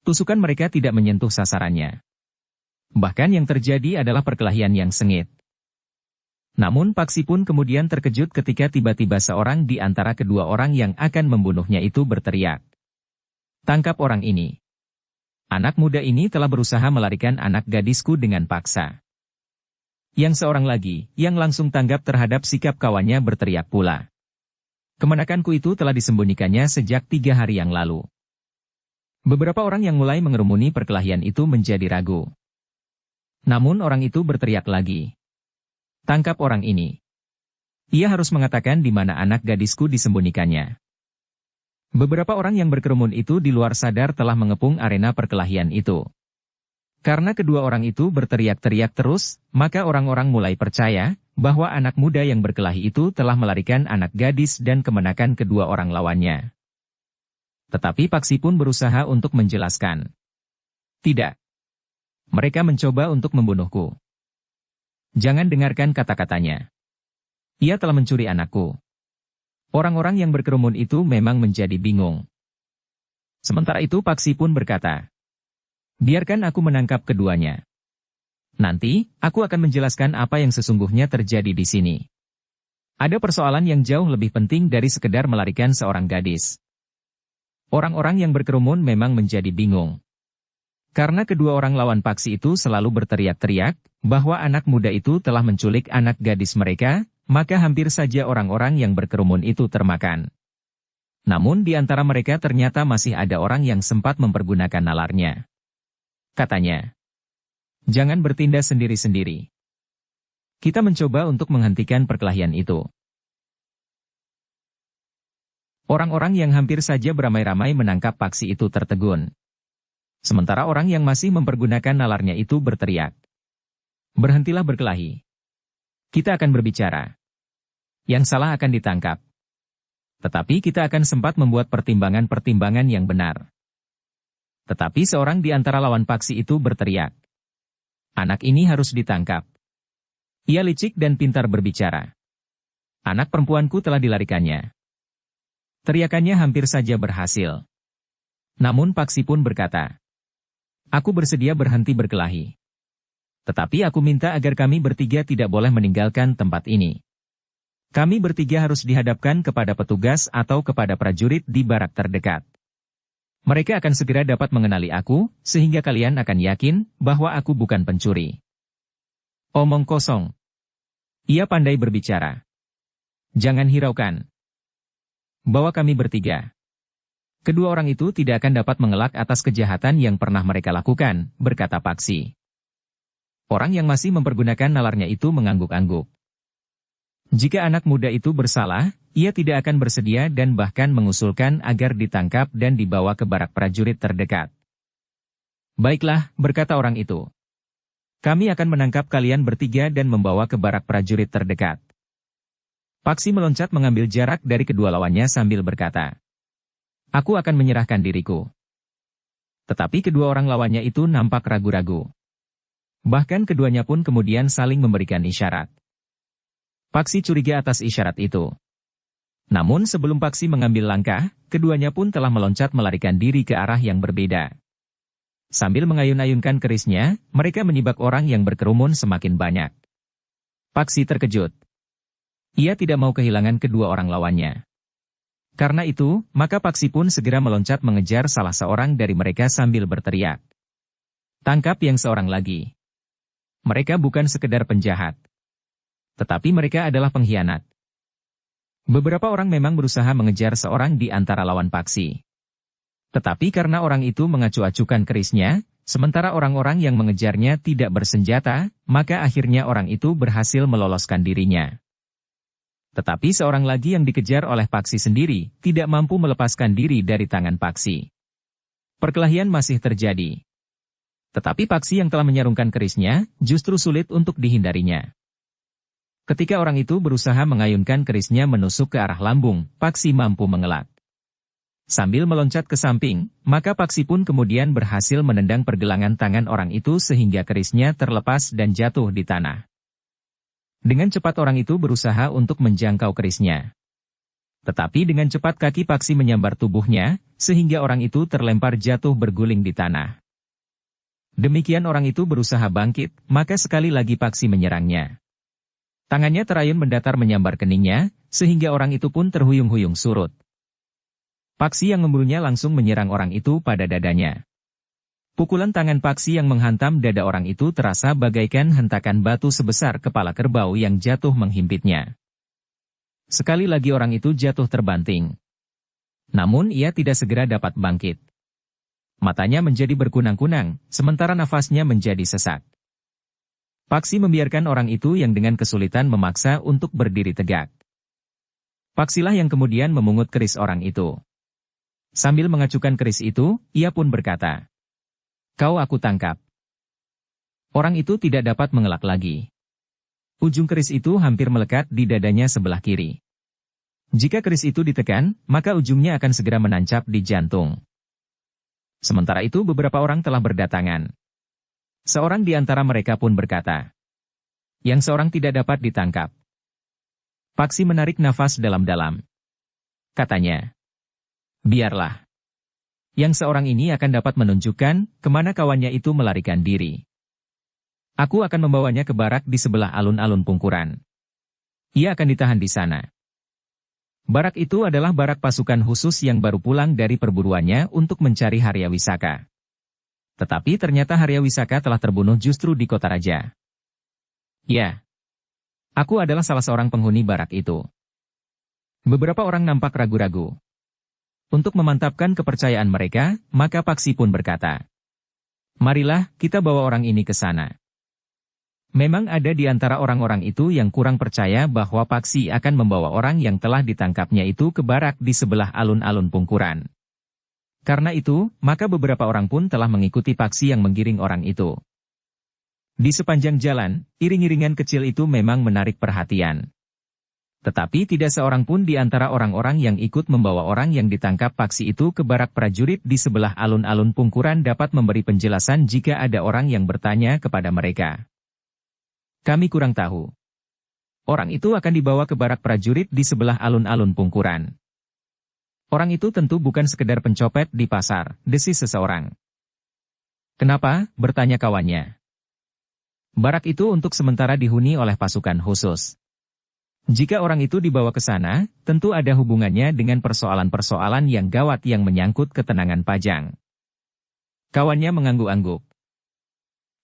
Tusukan mereka tidak menyentuh sasarannya. Bahkan yang terjadi adalah perkelahian yang sengit. Namun Paksi pun kemudian terkejut ketika tiba-tiba seorang di antara kedua orang yang akan membunuhnya itu berteriak. Tangkap orang ini. Anak muda ini telah berusaha melarikan anak gadisku dengan paksa. Yang seorang lagi, yang langsung tanggap terhadap sikap kawannya berteriak pula. Kemenakanku itu telah disembunyikannya sejak 3 hari yang lalu. Beberapa orang yang mulai mengerumuni perkelahian itu menjadi ragu. Namun orang itu berteriak lagi. Tangkap orang ini. Ia harus mengatakan di mana anak gadisku disembunyikannya. Beberapa orang yang berkerumun itu di luar sadar telah mengepung arena perkelahian itu. Karena kedua orang itu berteriak-teriak terus, maka orang-orang mulai percaya bahwa anak muda yang berkelahi itu telah melarikan anak gadis dan kemenakan kedua orang lawannya. Tetapi Paksi pun berusaha untuk menjelaskan. Tidak. Mereka mencoba untuk membunuhku. Jangan dengarkan kata-katanya. Ia telah mencuri anakku. Orang-orang yang berkerumun itu memang menjadi bingung. Sementara itu Paksi pun berkata, biarkan aku menangkap keduanya. Nanti, aku akan menjelaskan apa yang sesungguhnya terjadi di sini. Ada persoalan yang jauh lebih penting dari sekedar melarikan seorang gadis. Orang-orang yang berkerumun memang menjadi bingung. Karena kedua orang lawan Paksi itu selalu berteriak-teriak, bahwa anak muda itu telah menculik anak gadis mereka, maka hampir saja orang-orang yang berkerumun itu termakan. Namun di antara mereka ternyata masih ada orang yang sempat mempergunakan nalarnya. Katanya, jangan bertindak sendiri-sendiri. Kita mencoba untuk menghentikan perkelahian itu. Orang-orang yang hampir saja beramai-ramai menangkap Paksi itu tertegun. Sementara orang yang masih mempergunakan nalarnya itu berteriak. Berhentilah berkelahi. Kita akan berbicara. Yang salah akan ditangkap. Tetapi kita akan sempat membuat pertimbangan-pertimbangan yang benar. Tetapi seorang di antara lawan Paksi itu berteriak. Anak ini harus ditangkap. Ia licik dan pintar berbicara. Anak perempuanku telah dilarikannya. Teriakannya hampir saja berhasil. Namun Paksi pun berkata, aku bersedia berhenti berkelahi. Tetapi aku minta agar kami bertiga tidak boleh meninggalkan tempat ini. Kami bertiga harus dihadapkan kepada petugas atau kepada prajurit di barak terdekat. Mereka akan segera dapat mengenali aku, sehingga kalian akan yakin bahwa aku bukan pencuri. Omong kosong. Ia pandai berbicara. Jangan hiraukan. Bawa kami bertiga. Kedua orang itu tidak akan dapat mengelak atas kejahatan yang pernah mereka lakukan, berkata Paksi. Orang yang masih mempergunakan nalarnya itu mengangguk-angguk. Jika anak muda itu bersalah, ia tidak akan bersedia dan bahkan mengusulkan agar ditangkap dan dibawa ke barak prajurit terdekat. Baiklah, berkata orang itu. Kami akan menangkap kalian bertiga dan membawa ke barak prajurit terdekat. Paksi meloncat mengambil jarak dari kedua lawannya sambil berkata, aku akan menyerahkan diriku. Tetapi kedua orang lawannya itu nampak ragu-ragu. Bahkan keduanya pun kemudian saling memberikan isyarat. Paksi curiga atas isyarat itu. Namun sebelum Paksi mengambil langkah, keduanya pun telah meloncat melarikan diri ke arah yang berbeda. Sambil mengayun-ayunkan kerisnya, mereka menyibak orang yang berkerumun semakin banyak. Paksi terkejut. Ia tidak mau kehilangan kedua orang lawannya. Karena itu, maka Paksi pun segera meloncat mengejar salah seorang dari mereka sambil berteriak. Tangkap yang seorang lagi. Mereka bukan sekedar penjahat. Tetapi mereka adalah pengkhianat. Beberapa orang memang berusaha mengejar seorang di antara lawan Paksi. Tetapi karena orang itu mengacu-acukan kerisnya, sementara orang-orang yang mengejarnya tidak bersenjata, maka akhirnya orang itu berhasil meloloskan dirinya. Tetapi seorang lagi yang dikejar oleh Paksi sendiri, tidak mampu melepaskan diri dari tangan Paksi. Perkelahian masih terjadi. Tetapi Paksi yang telah menyarungkan kerisnya, justru sulit untuk dihindarinya. Ketika orang itu berusaha mengayunkan kerisnya menusuk ke arah lambung, Paksi mampu mengelak. Sambil meloncat ke samping, maka Paksi pun kemudian berhasil menendang pergelangan tangan orang itu sehingga kerisnya terlepas dan jatuh di tanah. Dengan cepat orang itu berusaha untuk menjangkau kerisnya. Tetapi dengan cepat kaki Paksi menyambar tubuhnya, sehingga orang itu terlempar jatuh berguling di tanah. Demikian orang itu berusaha bangkit, maka sekali lagi Paksi menyerangnya. Tangannya terayun mendatar menyambar keningnya, sehingga orang itu pun terhuyung-huyung surut. Paksi yang membunuhnya langsung menyerang orang itu pada dadanya. Pukulan tangan Paksi yang menghantam dada orang itu terasa bagaikan hentakan batu sebesar kepala kerbau yang jatuh menghimpitnya. Sekali lagi orang itu jatuh terbanting. Namun ia tidak segera dapat bangkit. Matanya menjadi berkunang-kunang, sementara nafasnya menjadi sesak. Paksi membiarkan orang itu yang dengan kesulitan memaksa untuk berdiri tegak. Paksilah yang kemudian memungut keris orang itu. Sambil mengacukan keris itu, ia pun berkata, "Kau aku tangkap." Orang itu tidak dapat mengelak lagi. Ujung keris itu hampir melekat di dadanya sebelah kiri. Jika keris itu ditekan, maka ujungnya akan segera menancap di jantung. Sementara itu beberapa orang telah berdatangan. Seorang di antara mereka pun berkata, "Yang seorang tidak dapat ditangkap." Paksi menarik nafas dalam-dalam. Katanya, "Biarlah. Yang seorang ini akan dapat menunjukkan kemana kawannya itu melarikan diri. Aku akan membawanya ke barak di sebelah alun-alun Pungkuran. Ia akan ditahan di sana." Barak itu adalah barak pasukan khusus yang baru pulang dari perburuannya untuk mencari Harya Wisaka. Tetapi ternyata Harya Wisaka telah terbunuh justru di kota raja. Ya, aku adalah salah seorang penghuni barak itu. Beberapa orang nampak ragu-ragu. Untuk memantapkan kepercayaan mereka, maka Paksi pun berkata, "Marilah, kita bawa orang ini ke sana." Memang ada di antara orang-orang itu yang kurang percaya bahwa Paksi akan membawa orang yang telah ditangkapnya itu ke barak di sebelah alun-alun Pungkuran. Karena itu, maka beberapa orang pun telah mengikuti Paksi yang menggiring orang itu. Di sepanjang jalan, iring-iringan kecil itu memang menarik perhatian. Tetapi tidak seorang pun di antara orang-orang yang ikut membawa orang yang ditangkap Paksi itu ke barak prajurit di sebelah alun-alun Pungkuran dapat memberi penjelasan jika ada orang yang bertanya kepada mereka. "Kami kurang tahu. Orang itu akan dibawa ke barak prajurit di sebelah alun-alun Pungkuran." Orang itu tentu bukan sekedar pencopet di pasar, desis seseorang. "Kenapa?" bertanya kawannya. "Barak itu untuk sementara dihuni oleh pasukan khusus. Jika orang itu dibawa ke sana, tentu ada hubungannya dengan persoalan-persoalan yang gawat yang menyangkut ketenangan Pajang." Kawannya mengangguk-angguk.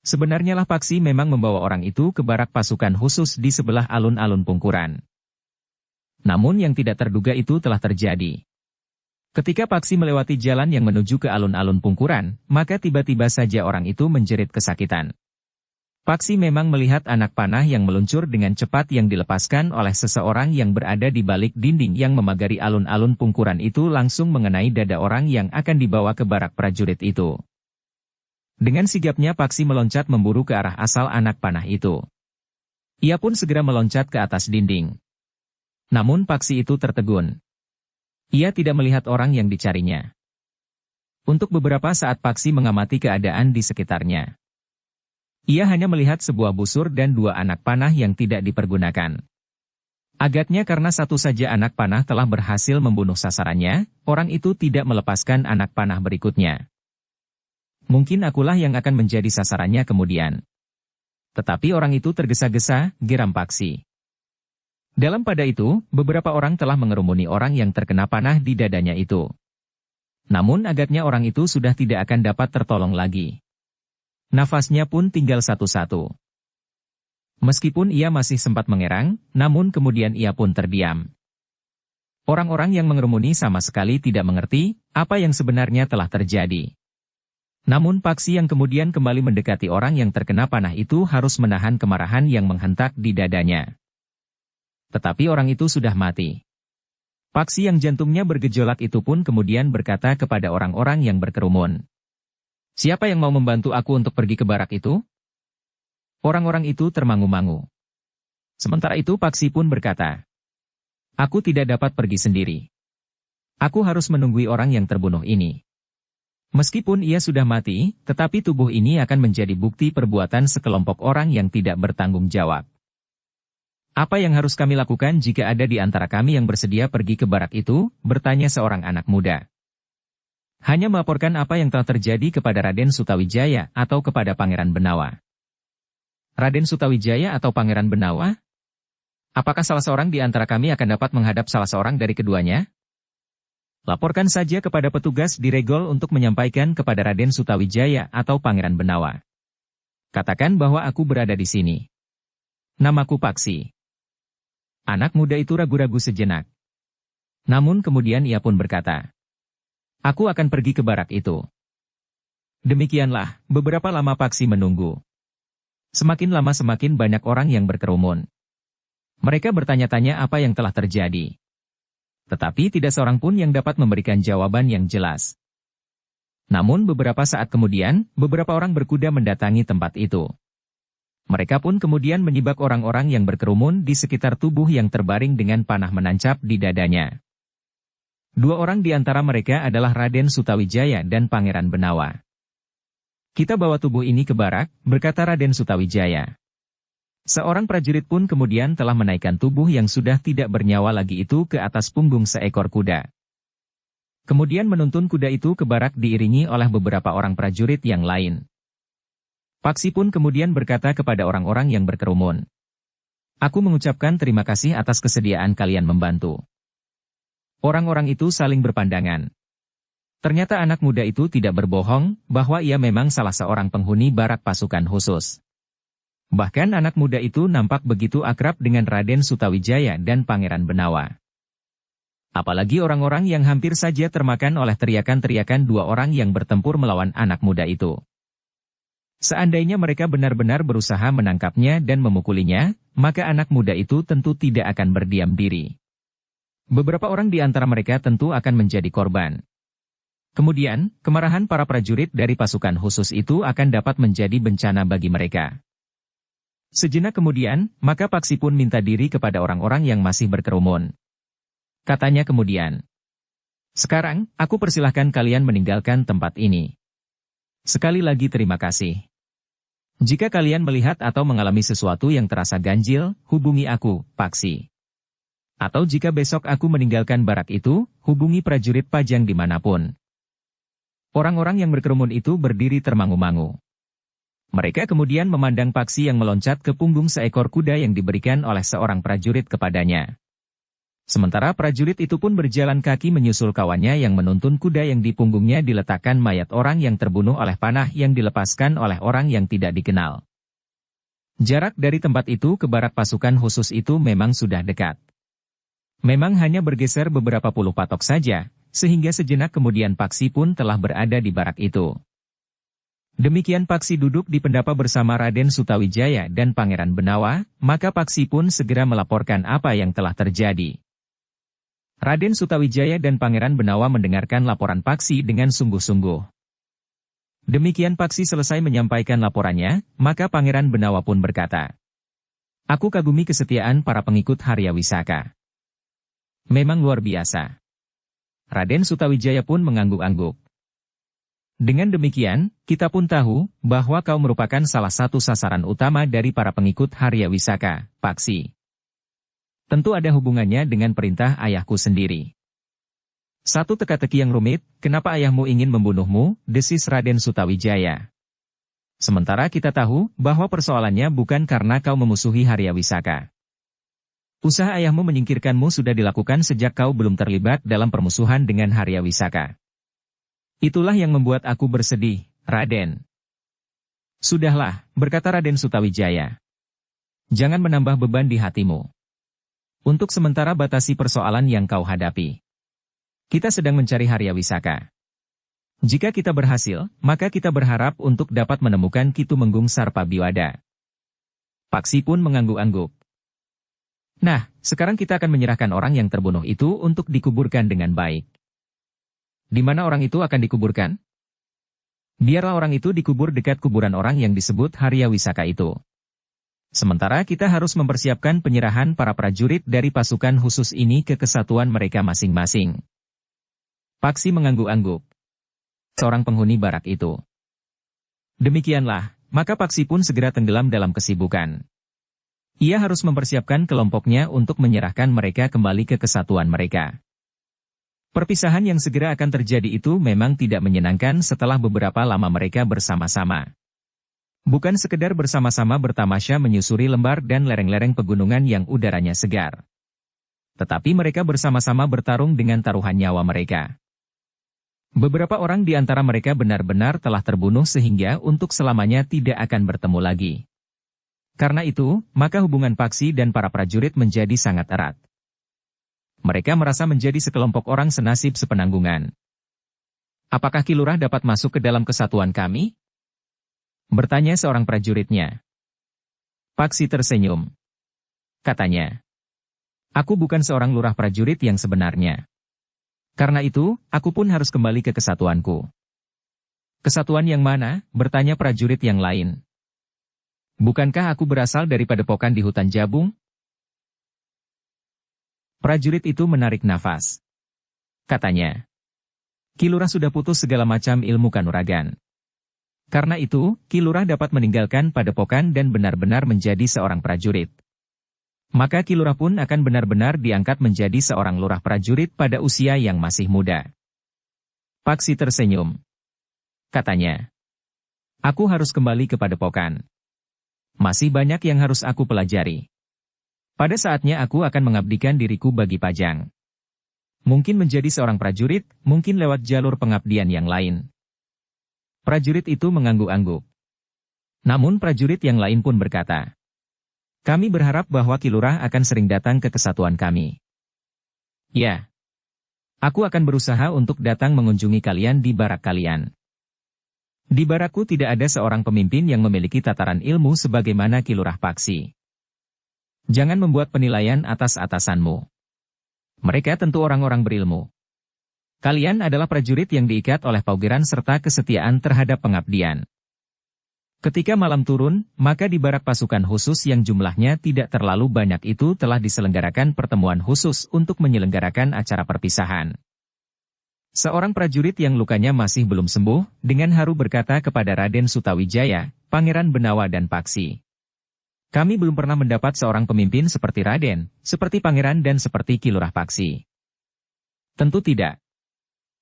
Sebenarnya lah Paksi memang membawa orang itu ke barak pasukan khusus di sebelah alun-alun Pungkuran. Namun yang tidak terduga itu telah terjadi. Ketika Paksi melewati jalan yang menuju ke alun-alun Pungkuran, maka tiba-tiba saja orang itu menjerit kesakitan. Paksi memang melihat anak panah yang meluncur dengan cepat yang dilepaskan oleh seseorang yang berada di balik dinding yang memagari alun-alun Pungkuran itu langsung mengenai dada orang yang akan dibawa ke barak prajurit itu. Dengan sigapnya Paksi meloncat memburu ke arah asal anak panah itu. Ia pun segera meloncat ke atas dinding. Namun Paksi itu tertegun. Ia tidak melihat orang yang dicarinya. Untuk beberapa saat Paksi mengamati keadaan di sekitarnya. Ia hanya melihat sebuah busur dan dua anak panah yang tidak dipergunakan. Agaknya karena satu saja anak panah telah berhasil membunuh sasarannya, orang itu tidak melepaskan anak panah berikutnya. Mungkin akulah yang akan menjadi sasarannya kemudian. Tetapi orang itu tergesa-gesa, geram Paksi. Dalam pada itu, beberapa orang telah mengerumuni orang yang terkena panah di dadanya itu. Namun agaknya orang itu sudah tidak akan dapat tertolong lagi. Nafasnya pun tinggal satu-satu. Meskipun ia masih sempat mengerang, namun kemudian ia pun terdiam. Orang-orang yang mengerumuni sama sekali tidak mengerti apa yang sebenarnya telah terjadi. Namun Paksi yang kemudian kembali mendekati orang yang terkena panah itu harus menahan kemarahan yang menghentak di dadanya. Tetapi orang itu sudah mati. Paksi yang jantungnya bergejolak itu pun kemudian berkata kepada orang-orang yang berkerumun, "Siapa yang mau membantu aku untuk pergi ke barak itu?" Orang-orang itu termangu-mangu. Sementara itu Paksi pun berkata, "Aku tidak dapat pergi sendiri. Aku harus menunggui orang yang terbunuh ini. Meskipun ia sudah mati, tetapi tubuh ini akan menjadi bukti perbuatan sekelompok orang yang tidak bertanggung jawab. Apa yang harus kami lakukan jika ada di antara kami yang bersedia pergi ke barak itu?" bertanya seorang anak muda. "Hanya melaporkan apa yang telah terjadi kepada Raden Sutawijaya atau kepada Pangeran Benawa." "Raden Sutawijaya atau Pangeran Benawa? Apakah salah seorang di antara kami akan dapat menghadap salah seorang dari keduanya?" Laporkan saja kepada petugas di Regol untuk menyampaikan kepada Raden Sutawijaya atau Pangeran Benawa. Katakan bahwa aku berada di sini. Namaku Paksi. Anak muda itu ragu-ragu sejenak. Namun kemudian ia pun berkata, aku akan pergi ke barak itu. Demikianlah, beberapa lama Paksi menunggu. Semakin lama semakin banyak orang yang berkerumun. Mereka bertanya-tanya apa yang telah terjadi. Tetapi tidak seorang pun yang dapat memberikan jawaban yang jelas. Namun beberapa saat kemudian, beberapa orang berkuda mendatangi tempat itu. Mereka pun kemudian menyibak orang-orang yang berkerumun di sekitar tubuh yang terbaring dengan panah menancap di dadanya. Dua orang di antara mereka adalah Raden Sutawijaya dan Pangeran Benawa. Kita bawa tubuh ini ke barak, berkata Raden Sutawijaya. Seorang prajurit pun kemudian telah menaikkan tubuh yang sudah tidak bernyawa lagi itu ke atas punggung seekor kuda. Kemudian menuntun kuda itu ke barak diiringi oleh beberapa orang prajurit yang lain. Paksi pun kemudian berkata kepada orang-orang yang berkerumun. Aku mengucapkan terima kasih atas kesediaan kalian membantu. Orang-orang itu saling berpandangan. Ternyata anak muda itu tidak berbohong bahwa ia memang salah seorang penghuni barak pasukan khusus. Bahkan anak muda itu nampak begitu akrab dengan Raden Sutawijaya dan Pangeran Benawa. Apalagi orang-orang yang hampir saja termakan oleh teriakan-teriakan dua orang yang bertempur melawan anak muda itu. Seandainya mereka benar-benar berusaha menangkapnya dan memukulinya, maka anak muda itu tentu tidak akan berdiam diri. Beberapa orang di antara mereka tentu akan menjadi korban. Kemudian, kemarahan para prajurit dari pasukan khusus itu akan dapat menjadi bencana bagi mereka. Sejenak kemudian, maka Paksi pun minta diri kepada orang-orang yang masih berkerumun. Katanya kemudian, sekarang, aku persilahkan kalian meninggalkan tempat ini. Sekali lagi terima kasih. Jika kalian melihat atau mengalami sesuatu yang terasa ganjil, hubungi aku, Paksi. Atau jika besok aku meninggalkan barak itu, hubungi prajurit Pajang dimanapun. Orang-orang yang berkerumun itu berdiri termangu-mangu. Mereka kemudian memandang Paksi yang meloncat ke punggung seekor kuda yang diberikan oleh seorang prajurit kepadanya. Sementara prajurit itu pun berjalan kaki menyusul kawannya yang menuntun kuda yang di punggungnya diletakkan mayat orang yang terbunuh oleh panah yang dilepaskan oleh orang yang tidak dikenal. Jarak dari tempat itu ke barak pasukan khusus itu memang sudah dekat. Memang hanya bergeser beberapa puluh patok saja, sehingga sejenak kemudian Paksi pun telah berada di barak itu. Demikian Paksi duduk di pendapa bersama Raden Sutawijaya dan Pangeran Benawa, maka Paksi pun segera melaporkan apa yang telah terjadi. Raden Sutawijaya dan Pangeran Benawa mendengarkan laporan Paksi dengan sungguh-sungguh. Demikian Paksi selesai menyampaikan laporannya, maka Pangeran Benawa pun berkata, aku kagumi kesetiaan para pengikut Harya Wisaka. Memang luar biasa. Raden Sutawijaya pun mengangguk-angguk. Dengan demikian, kita pun tahu bahwa kau merupakan salah satu sasaran utama dari para pengikut Harya Wisaka, Paksi. Tentu ada hubungannya dengan perintah ayahku sendiri. Satu teka-teki yang rumit, kenapa ayahmu ingin membunuhmu, desis Raden Sutawijaya. Sementara kita tahu bahwa persoalannya bukan karena kau memusuhi Harya Wisaka. Usaha ayahmu menyingkirkanmu sudah dilakukan sejak kau belum terlibat dalam permusuhan dengan Harya Wisaka. Itulah yang membuat aku bersedih, Raden. Sudahlah, berkata Raden Sutawijaya. Jangan menambah beban di hatimu. Untuk sementara batasi persoalan yang kau hadapi. Kita sedang mencari Harya Wisaka. Jika kita berhasil, maka kita berharap untuk dapat menemukan Kitumenggung Sarpabiwada. Paksi pun mengangguk-angguk. Nah, sekarang kita akan menyerahkan orang yang terbunuh itu untuk dikuburkan dengan baik. Di mana orang itu akan dikuburkan? Biarlah orang itu dikubur dekat kuburan orang yang disebut Harya Wisaka itu. Sementara kita harus mempersiapkan penyerahan para prajurit dari pasukan khusus ini ke kesatuan mereka masing-masing. Paksi mengangguk-angguk. Seorang penghuni barak itu. Demikianlah, maka Paksi pun segera tenggelam dalam kesibukan. Ia harus mempersiapkan kelompoknya untuk menyerahkan mereka kembali ke kesatuan mereka. Perpisahan yang segera akan terjadi itu memang tidak menyenangkan setelah beberapa lama mereka bersama-sama. Bukan sekedar bersama-sama bertamasya menyusuri lembar dan lereng-lereng pegunungan yang udaranya segar. Tetapi mereka bersama-sama bertarung dengan taruhan nyawa mereka. Beberapa orang di antara mereka benar-benar telah terbunuh sehingga untuk selamanya tidak akan bertemu lagi. Karena itu, maka hubungan Paksi dan para prajurit menjadi sangat erat. Mereka merasa menjadi sekelompok orang senasib sepenanggungan. Apakah Ki Lurah dapat masuk ke dalam kesatuan kami? Bertanya seorang prajuritnya. Paksi tersenyum. Katanya, aku bukan seorang lurah prajurit yang sebenarnya. Karena itu, aku pun harus kembali ke kesatuanku. Kesatuan yang mana? Bertanya prajurit yang lain. Bukankah aku berasal dari padepokan di hutan Jabung? Prajurit itu menarik nafas. Katanya, Ki Lurah sudah putus segala macam ilmu kanuragan. Karena itu, Ki Lurah dapat meninggalkan padepokan dan benar-benar menjadi seorang prajurit. Maka Ki Lurah pun akan benar-benar diangkat menjadi seorang lurah prajurit pada usia yang masih muda. Paksi tersenyum. Katanya, aku harus kembali ke padepokan. Masih banyak yang harus aku pelajari. Pada saatnya aku akan mengabdikan diriku bagi Pajang. Mungkin menjadi seorang prajurit, mungkin lewat jalur pengabdian yang lain. Prajurit itu mengangguk-angguk. Namun prajurit yang lain pun berkata, kami berharap bahwa Ki Lurah akan sering datang ke kesatuan kami. Ya. Aku akan berusaha untuk datang mengunjungi kalian di barak kalian. Di barakku tidak ada seorang pemimpin yang memiliki tataran ilmu sebagaimana Ki Lurah Paksi. Jangan membuat penilaian atas atasanmu. Mereka tentu orang-orang berilmu. Kalian adalah prajurit yang diikat oleh paugeran serta kesetiaan terhadap pengabdian. Ketika malam turun, maka di barak pasukan khusus yang jumlahnya tidak terlalu banyak itu telah diselenggarakan pertemuan khusus untuk menyelenggarakan acara perpisahan. Seorang prajurit yang lukanya masih belum sembuh, dengan haru berkata kepada Raden Sutawijaya, Pangeran Benawa dan Paksi. Kami belum pernah mendapat seorang pemimpin seperti Raden, seperti Pangeran dan seperti Ki Lurah Paksi. Tentu tidak.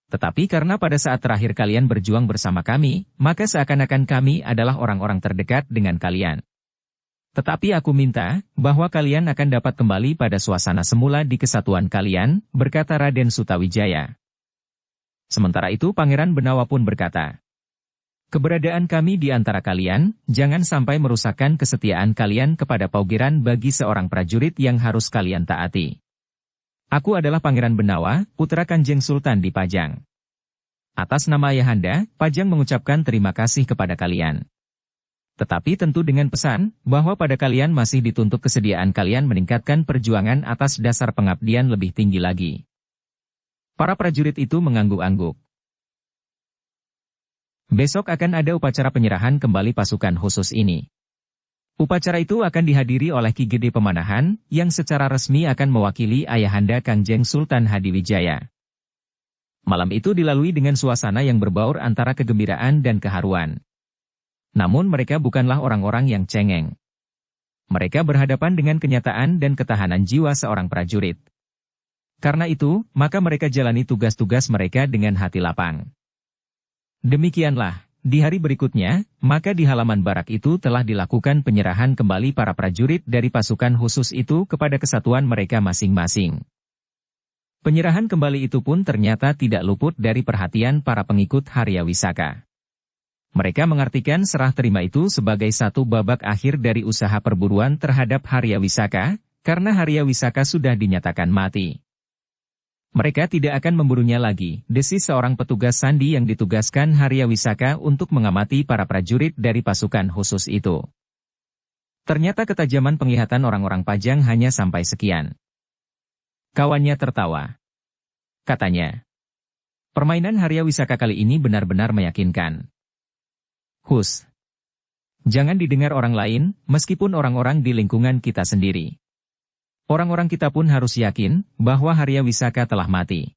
Tetapi karena pada saat terakhir kalian berjuang bersama kami, maka seakan-akan kami adalah orang-orang terdekat dengan kalian. Tetapi aku minta, bahwa kalian akan dapat kembali pada suasana semula di kesatuan kalian, berkata Raden Sutawijaya. Sementara itu Pangeran Benawa pun berkata, keberadaan kami di antara kalian, jangan sampai merusakkan kesetiaan kalian kepada paugeran bagi seorang prajurit yang harus kalian taati. Aku adalah Pangeran Benawa, putra Kanjeng Sultan di Pajang. Atas nama Ayahanda, Pajang mengucapkan terima kasih kepada kalian. Tetapi tentu dengan pesan, bahwa pada kalian masih dituntut kesediaan kalian meningkatkan perjuangan atas dasar pengabdian lebih tinggi lagi. Para prajurit itu mengangguk-angguk. Besok akan ada upacara penyerahan kembali pasukan khusus ini. Upacara itu akan dihadiri oleh Ki Gede Pemanahan, yang secara resmi akan mewakili Ayahanda Kanjeng Sultan Hadiwijaya. Malam itu dilalui dengan suasana yang berbaur antara kegembiraan dan keharuan. Namun mereka bukanlah orang-orang yang cengeng. Mereka berhadapan dengan kenyataan dan ketahanan jiwa seorang prajurit. Karena itu, maka mereka jalani tugas-tugas mereka dengan hati lapang. Demikianlah, di hari berikutnya, maka di halaman barak itu telah dilakukan penyerahan kembali para prajurit dari pasukan khusus itu kepada kesatuan mereka masing-masing. Penyerahan kembali itu pun ternyata tidak luput dari perhatian para pengikut Haryawisaka. Mereka mengartikan serah terima itu sebagai satu babak akhir dari usaha perburuan terhadap Haryawisaka, karena Haryawisaka sudah dinyatakan mati. Mereka tidak akan memburunya lagi, desis seorang petugas sandi yang ditugaskan Haryawisaka untuk mengamati para prajurit dari pasukan khusus itu. Ternyata ketajaman penglihatan orang-orang Pajang hanya sampai sekian. Kawannya tertawa. Katanya, permainan Haryawisaka kali ini benar-benar meyakinkan. Hus. Jangan didengar orang lain, meskipun orang-orang di lingkungan kita sendiri. Orang-orang kita pun harus yakin bahwa Haryawisaka telah mati.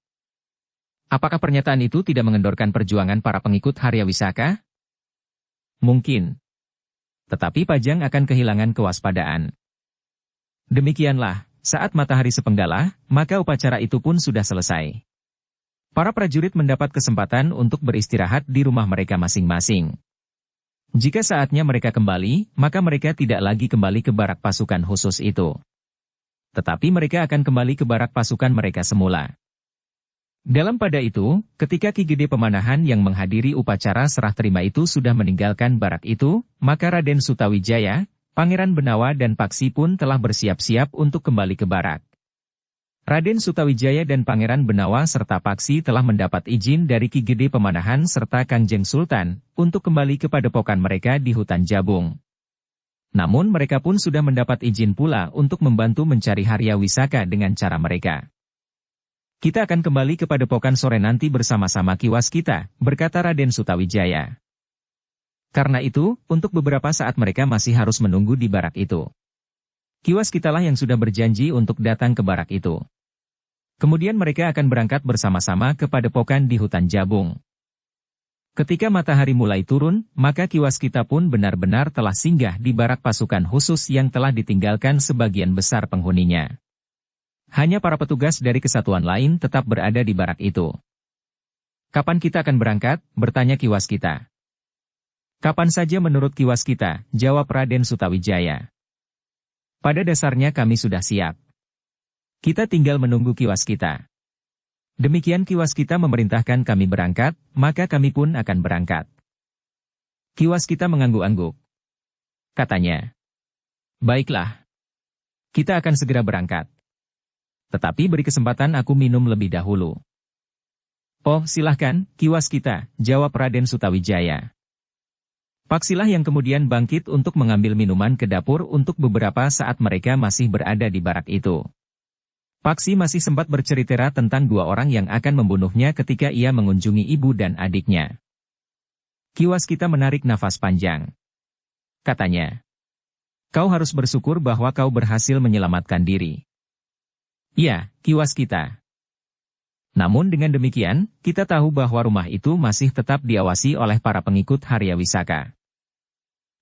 Apakah pernyataan itu tidak mengendorkan perjuangan para pengikut Haryawisaka? Mungkin. Tetapi Pajang akan kehilangan kewaspadaan. Demikianlah, saat matahari sepenggalah, maka upacara itu pun sudah selesai. Para prajurit mendapat kesempatan untuk beristirahat di rumah mereka masing-masing. Jika saatnya mereka kembali, maka mereka tidak lagi kembali ke barak pasukan khusus itu. Tetapi mereka akan kembali ke barak pasukan mereka semula. Dalam pada itu, ketika Ki Gede Pemanahan yang menghadiri upacara serah terima itu sudah meninggalkan barak itu, maka Raden Sutawijaya, Pangeran Benawa dan Paksi pun telah bersiap-siap untuk kembali ke barak. Raden Sutawijaya dan Pangeran Benawa serta Paksi telah mendapat izin dari Ki Gede Pemanahan serta Kangjeng Sultan untuk kembali ke padepokan mereka di hutan Jabung. Namun mereka pun sudah mendapat izin pula untuk membantu mencari Harya Wisaka dengan cara mereka. Kita akan kembali ke padepokan sore nanti bersama-sama Ki Waskita, berkata Raden Sutawijaya. Karena itu, untuk beberapa saat mereka masih harus menunggu di barak itu. Ki Waskitalah yang sudah berjanji untuk datang ke barak itu. Kemudian mereka akan berangkat bersama-sama ke padepokan di hutan Jabung. Ketika matahari mulai turun, maka Ki Waskita pun benar-benar telah singgah di barak pasukan khusus yang telah ditinggalkan sebagian besar penghuninya. Hanya para petugas dari kesatuan lain tetap berada di barak itu. Kapan kita akan berangkat? Bertanya Ki Waskita. Kapan saja menurut Ki Waskita, jawab Raden Sutawijaya. Pada dasarnya kami sudah siap. Kita tinggal menunggu Ki Waskita. Demikian Ki Waskita memerintahkan kami berangkat, maka kami pun akan berangkat. Ki Waskita mengangguk-angguk. Katanya, baiklah. Kita akan segera berangkat. Tetapi beri kesempatan aku minum lebih dahulu. Oh, silahkan, Ki Waskita, jawab Raden Sutawijaya. Paksilah yang kemudian bangkit untuk mengambil minuman ke dapur untuk beberapa saat mereka masih berada di barak itu. Paksi masih sempat bercerita tentang dua orang yang akan membunuhnya ketika ia mengunjungi ibu dan adiknya. Ki Waskita menarik nafas panjang. Katanya, kau harus bersyukur bahwa kau berhasil menyelamatkan diri. Ya, Ki Waskita. Namun dengan demikian, kita tahu bahwa rumah itu masih tetap diawasi oleh para pengikut Harya Wisaka.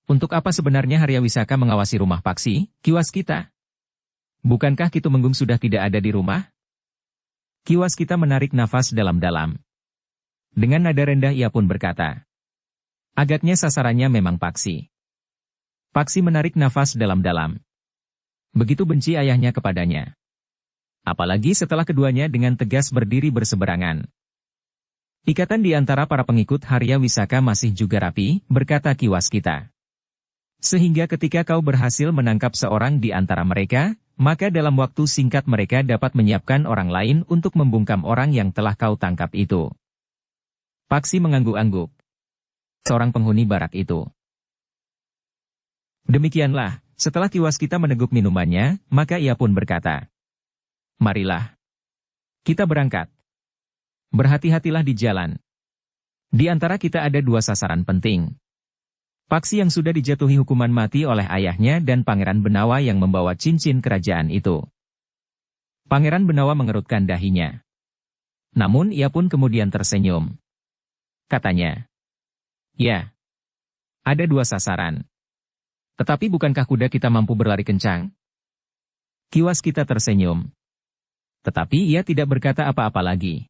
Untuk apa sebenarnya Harya Wisaka mengawasi rumah Paksi, Ki Waskita? Bukankah Ki Tumenggung sudah tidak ada di rumah? Ki Waskita menarik nafas dalam-dalam. Dengan nada rendah ia pun berkata, agaknya sasarannya memang Paksi. Paksi menarik nafas dalam-dalam. Begitu benci ayahnya kepadanya. Apalagi setelah keduanya dengan tegas berdiri berseberangan. Ikatan di antara para pengikut Harya Wisaka masih juga rapi, berkata Ki Waskita. Sehingga ketika kau berhasil menangkap seorang di antara mereka, maka dalam waktu singkat mereka dapat menyiapkan orang lain untuk membungkam orang yang telah kau tangkap itu. Paksi mengangguk-angguk. Seorang penghuni barak itu. Demikianlah, setelah Ki Waskita meneguk minumannya, maka ia pun berkata, marilah. Kita berangkat. Berhati-hatilah di jalan. Di antara kita ada dua sasaran penting. Paksi yang sudah dijatuhi hukuman mati oleh ayahnya dan Pangeran Benawa yang membawa cincin kerajaan itu. Pangeran Benawa mengerutkan dahinya. Namun ia pun kemudian tersenyum. Katanya, ya, ada dua sasaran. Tetapi bukankah kuda kita mampu berlari kencang? Ki Waskita tersenyum. Tetapi ia tidak berkata apa-apa lagi.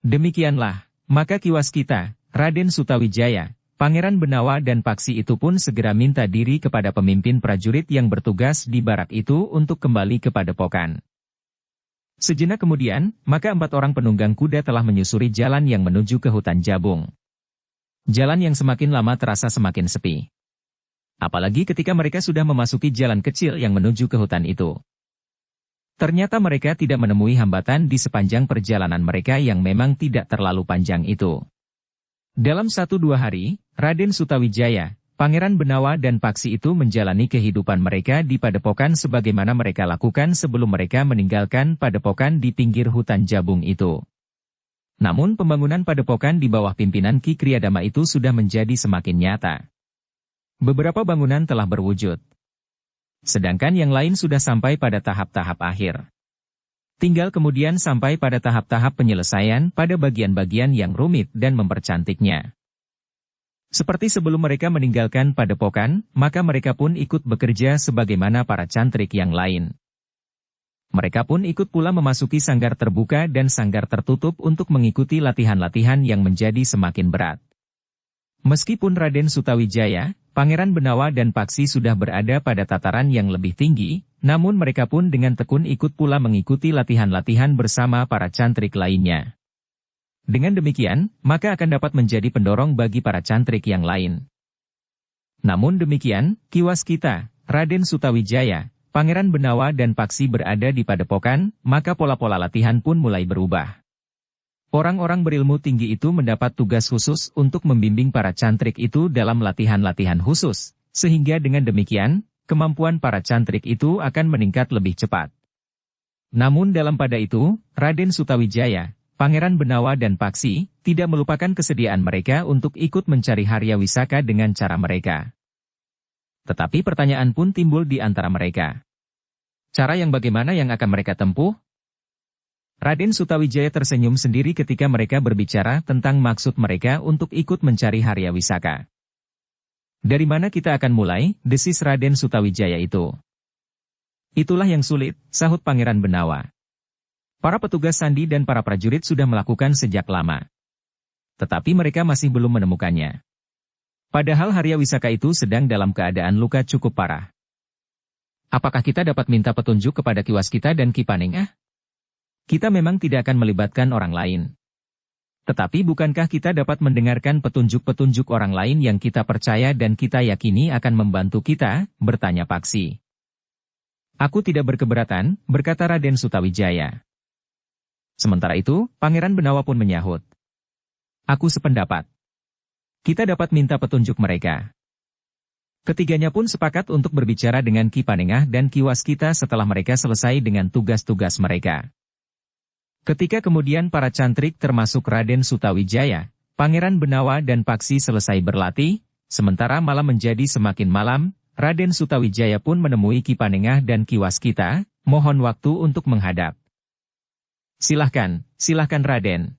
Demikianlah, maka Ki Waskita, Raden Sutawijaya, Pangeran Benawa dan Paksi itu pun segera minta diri kepada pemimpin prajurit yang bertugas di barak itu untuk kembali ke padepokan. Sejenak kemudian, maka 4 orang penunggang kuda telah menyusuri jalan yang menuju ke hutan Jabung. Jalan yang semakin lama terasa semakin sepi. Apalagi ketika mereka sudah memasuki jalan kecil yang menuju ke hutan itu. Ternyata mereka tidak menemui hambatan di sepanjang perjalanan mereka yang memang tidak terlalu panjang itu. Dalam 1-2 hari, Raden Sutawijaya, Pangeran Benawa dan Paksi itu menjalani kehidupan mereka di padepokan sebagaimana mereka lakukan sebelum mereka meninggalkan padepokan di pinggir hutan Jabung itu. Namun pembangunan padepokan di bawah pimpinan Ki Kriyadama itu sudah menjadi semakin nyata. Beberapa bangunan telah berwujud. Sedangkan yang lain sudah sampai pada tahap-tahap akhir. Tinggal kemudian sampai pada tahap-tahap penyelesaian pada bagian-bagian yang rumit dan mempercantiknya. Seperti sebelum mereka meninggalkan padepokan, maka mereka pun ikut bekerja sebagaimana para cantrik yang lain. Mereka pun ikut pula memasuki sanggar terbuka dan sanggar tertutup untuk mengikuti latihan-latihan yang menjadi semakin berat. Meskipun Raden Sutawijaya, Pangeran Benawa dan Paksi sudah berada pada tataran yang lebih tinggi, namun mereka pun dengan tekun ikut pula mengikuti latihan-latihan bersama para cantrik lainnya. Dengan demikian, maka akan dapat menjadi pendorong bagi para cantrik yang lain. Namun demikian, kiwas kita, Raden Sutawijaya, Pangeran Benawa dan Paksi berada di padepokan, maka pola-pola latihan pun mulai berubah. Orang-orang berilmu tinggi itu mendapat tugas khusus untuk membimbing para cantrik itu dalam latihan-latihan khusus, sehingga dengan demikian, kemampuan para cantrik itu akan meningkat lebih cepat. Namun dalam pada itu, Raden Sutawijaya, Pangeran Benawa dan Paksi, tidak melupakan kesediaan mereka untuk ikut mencari Harya Wisaka dengan cara mereka. Tetapi pertanyaan pun timbul di antara mereka. Cara yang bagaimana yang akan mereka tempuh? Raden Sutawijaya tersenyum sendiri ketika mereka berbicara tentang maksud mereka untuk ikut mencari Harya Wisaka. Dari mana kita akan mulai, desis Raden Sutawijaya itu. Itulah yang sulit, sahut Pangeran Benawa. Para petugas sandi dan para prajurit sudah melakukan sejak lama. Tetapi mereka masih belum menemukannya. Padahal Harya Wisaka itu sedang dalam keadaan luka cukup parah. Apakah kita dapat minta petunjuk kepada kiwas kita dan Ki Panengah? Kita memang tidak akan melibatkan orang lain. Tetapi bukankah kita dapat mendengarkan petunjuk-petunjuk orang lain yang kita percaya dan kita yakini akan membantu kita? Bertanya Paksi. Aku tidak berkeberatan, berkata Raden Sutawijaya. Sementara itu, Pangeran Benawa pun menyahut. Aku sependapat. Kita dapat minta petunjuk mereka. Ketiganya pun sepakat untuk berbicara dengan Ki Panengah dan Ki Waskita setelah mereka selesai dengan tugas-tugas mereka. Ketika kemudian para cantrik termasuk Raden Sutawijaya, Pangeran Benawa dan Paksi selesai berlatih, sementara malam menjadi semakin malam, Raden Sutawijaya pun menemui Ki Panengah dan Ki Waskita, mohon waktu untuk menghadap. Silahkan Raden.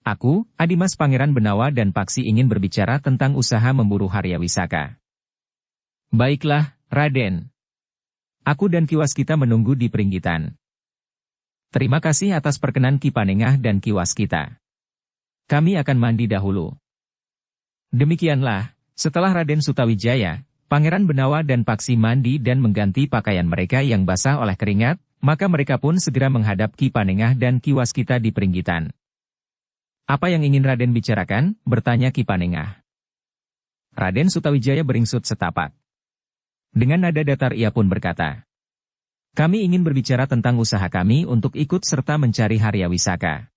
Aku, Adimas Pangeran Benawa dan Paksi ingin berbicara tentang usaha memburu Harya Wisaka. Baiklah, Raden. Aku dan Ki Waskita menunggu di peringgitan. Terima kasih atas perkenan Ki Panengah dan Ki Waskita. Kami akan mandi dahulu. Demikianlah, setelah Raden Sutawijaya, Pangeran Benawa dan Paksi mandi dan mengganti pakaian mereka yang basah oleh keringat, maka mereka pun segera menghadap Ki Panengah dan Ki Waskita di peringgitan. Apa yang ingin Raden bicarakan? Bertanya Ki Panengah. Raden Sutawijaya beringsut setapak. Dengan nada datar ia pun berkata, kami ingin berbicara tentang usaha kami untuk ikut serta mencari Harya Wisaka.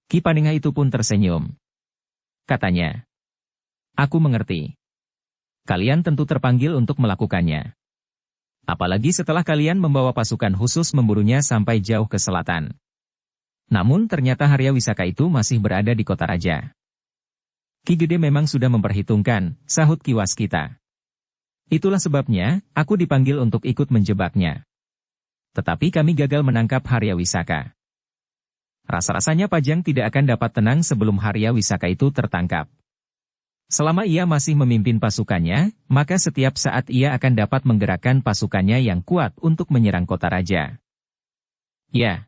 Ki Panengah itu pun tersenyum. Katanya, aku mengerti. Kalian tentu terpanggil untuk melakukannya. Apalagi setelah kalian membawa pasukan khusus memburunya sampai jauh ke selatan. Namun ternyata Harya Wisaka itu masih berada di kota raja. Ki Gede memang sudah memperhitungkan, sahut Ki Waskita. Itulah sebabnya, aku dipanggil untuk ikut menjebaknya. Tetapi kami gagal menangkap Harya Wisaka. Rasa-rasanya Pajang tidak akan dapat tenang sebelum Harya Wisaka itu tertangkap. Selama ia masih memimpin pasukannya, maka setiap saat ia akan dapat menggerakkan pasukannya yang kuat untuk menyerang kota raja. Ya,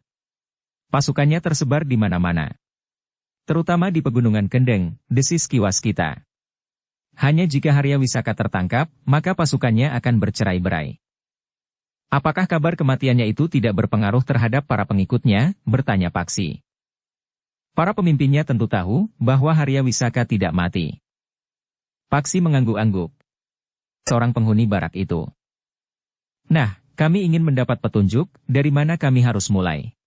pasukannya tersebar di mana-mana. Terutama di Pegunungan Kendeng, desis Ki Waskita. Hanya jika Harya Wisaka tertangkap, maka pasukannya akan bercerai-berai. Apakah kabar kematiannya itu tidak berpengaruh terhadap para pengikutnya? Bertanya Paksi. Para pemimpinnya tentu tahu bahwa Harya Wisaka tidak mati. Paksi mengangguk-angguk. Seorang penghuni barak itu. Nah, kami ingin mendapat petunjuk, dari mana kami harus mulai.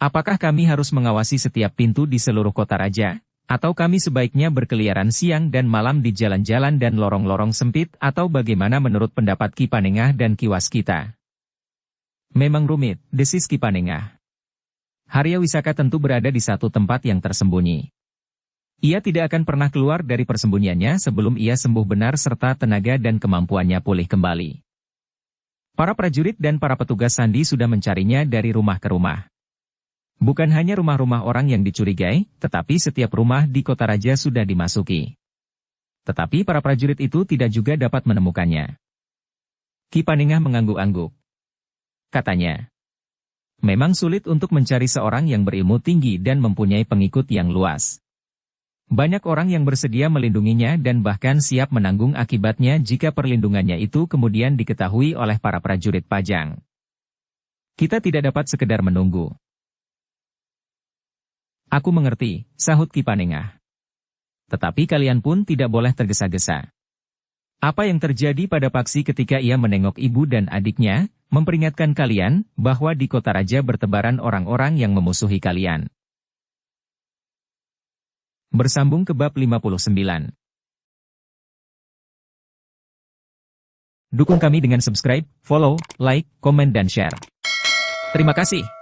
Apakah kami harus mengawasi setiap pintu di seluruh kota raja? Atau kami sebaiknya berkeliaran siang dan malam di jalan-jalan dan lorong-lorong sempit atau bagaimana menurut pendapat Ki Panengah dan Ki Waskita? Memang rumit, desis Ki Panengah. Harya Wisaka tentu berada di satu tempat yang tersembunyi. Ia tidak akan pernah keluar dari persembunyiannya sebelum ia sembuh benar serta tenaga dan kemampuannya pulih kembali. Para prajurit dan para petugas sandi sudah mencarinya dari rumah ke rumah. Bukan hanya rumah-rumah orang yang dicurigai, tetapi setiap rumah di kota raja sudah dimasuki. Tetapi para prajurit itu tidak juga dapat menemukannya. Ki Panengah mengangguk-angguk. Katanya, memang sulit untuk mencari seorang yang berilmu tinggi dan mempunyai pengikut yang luas. Banyak orang yang bersedia melindunginya dan bahkan siap menanggung akibatnya jika perlindungannya itu kemudian diketahui oleh para prajurit Pajang. Kita tidak dapat sekedar menunggu. Aku mengerti, sahut Ki Panengah. Tetapi kalian pun tidak boleh tergesa-gesa. Apa yang terjadi pada Paksi ketika ia menengok ibu dan adiknya, memperingatkan kalian bahwa di kota raja bertebaran orang-orang yang memusuhi kalian. Bersambung ke bab 59. Dukung kami dengan subscribe, follow, like, komen dan share. Terima kasih.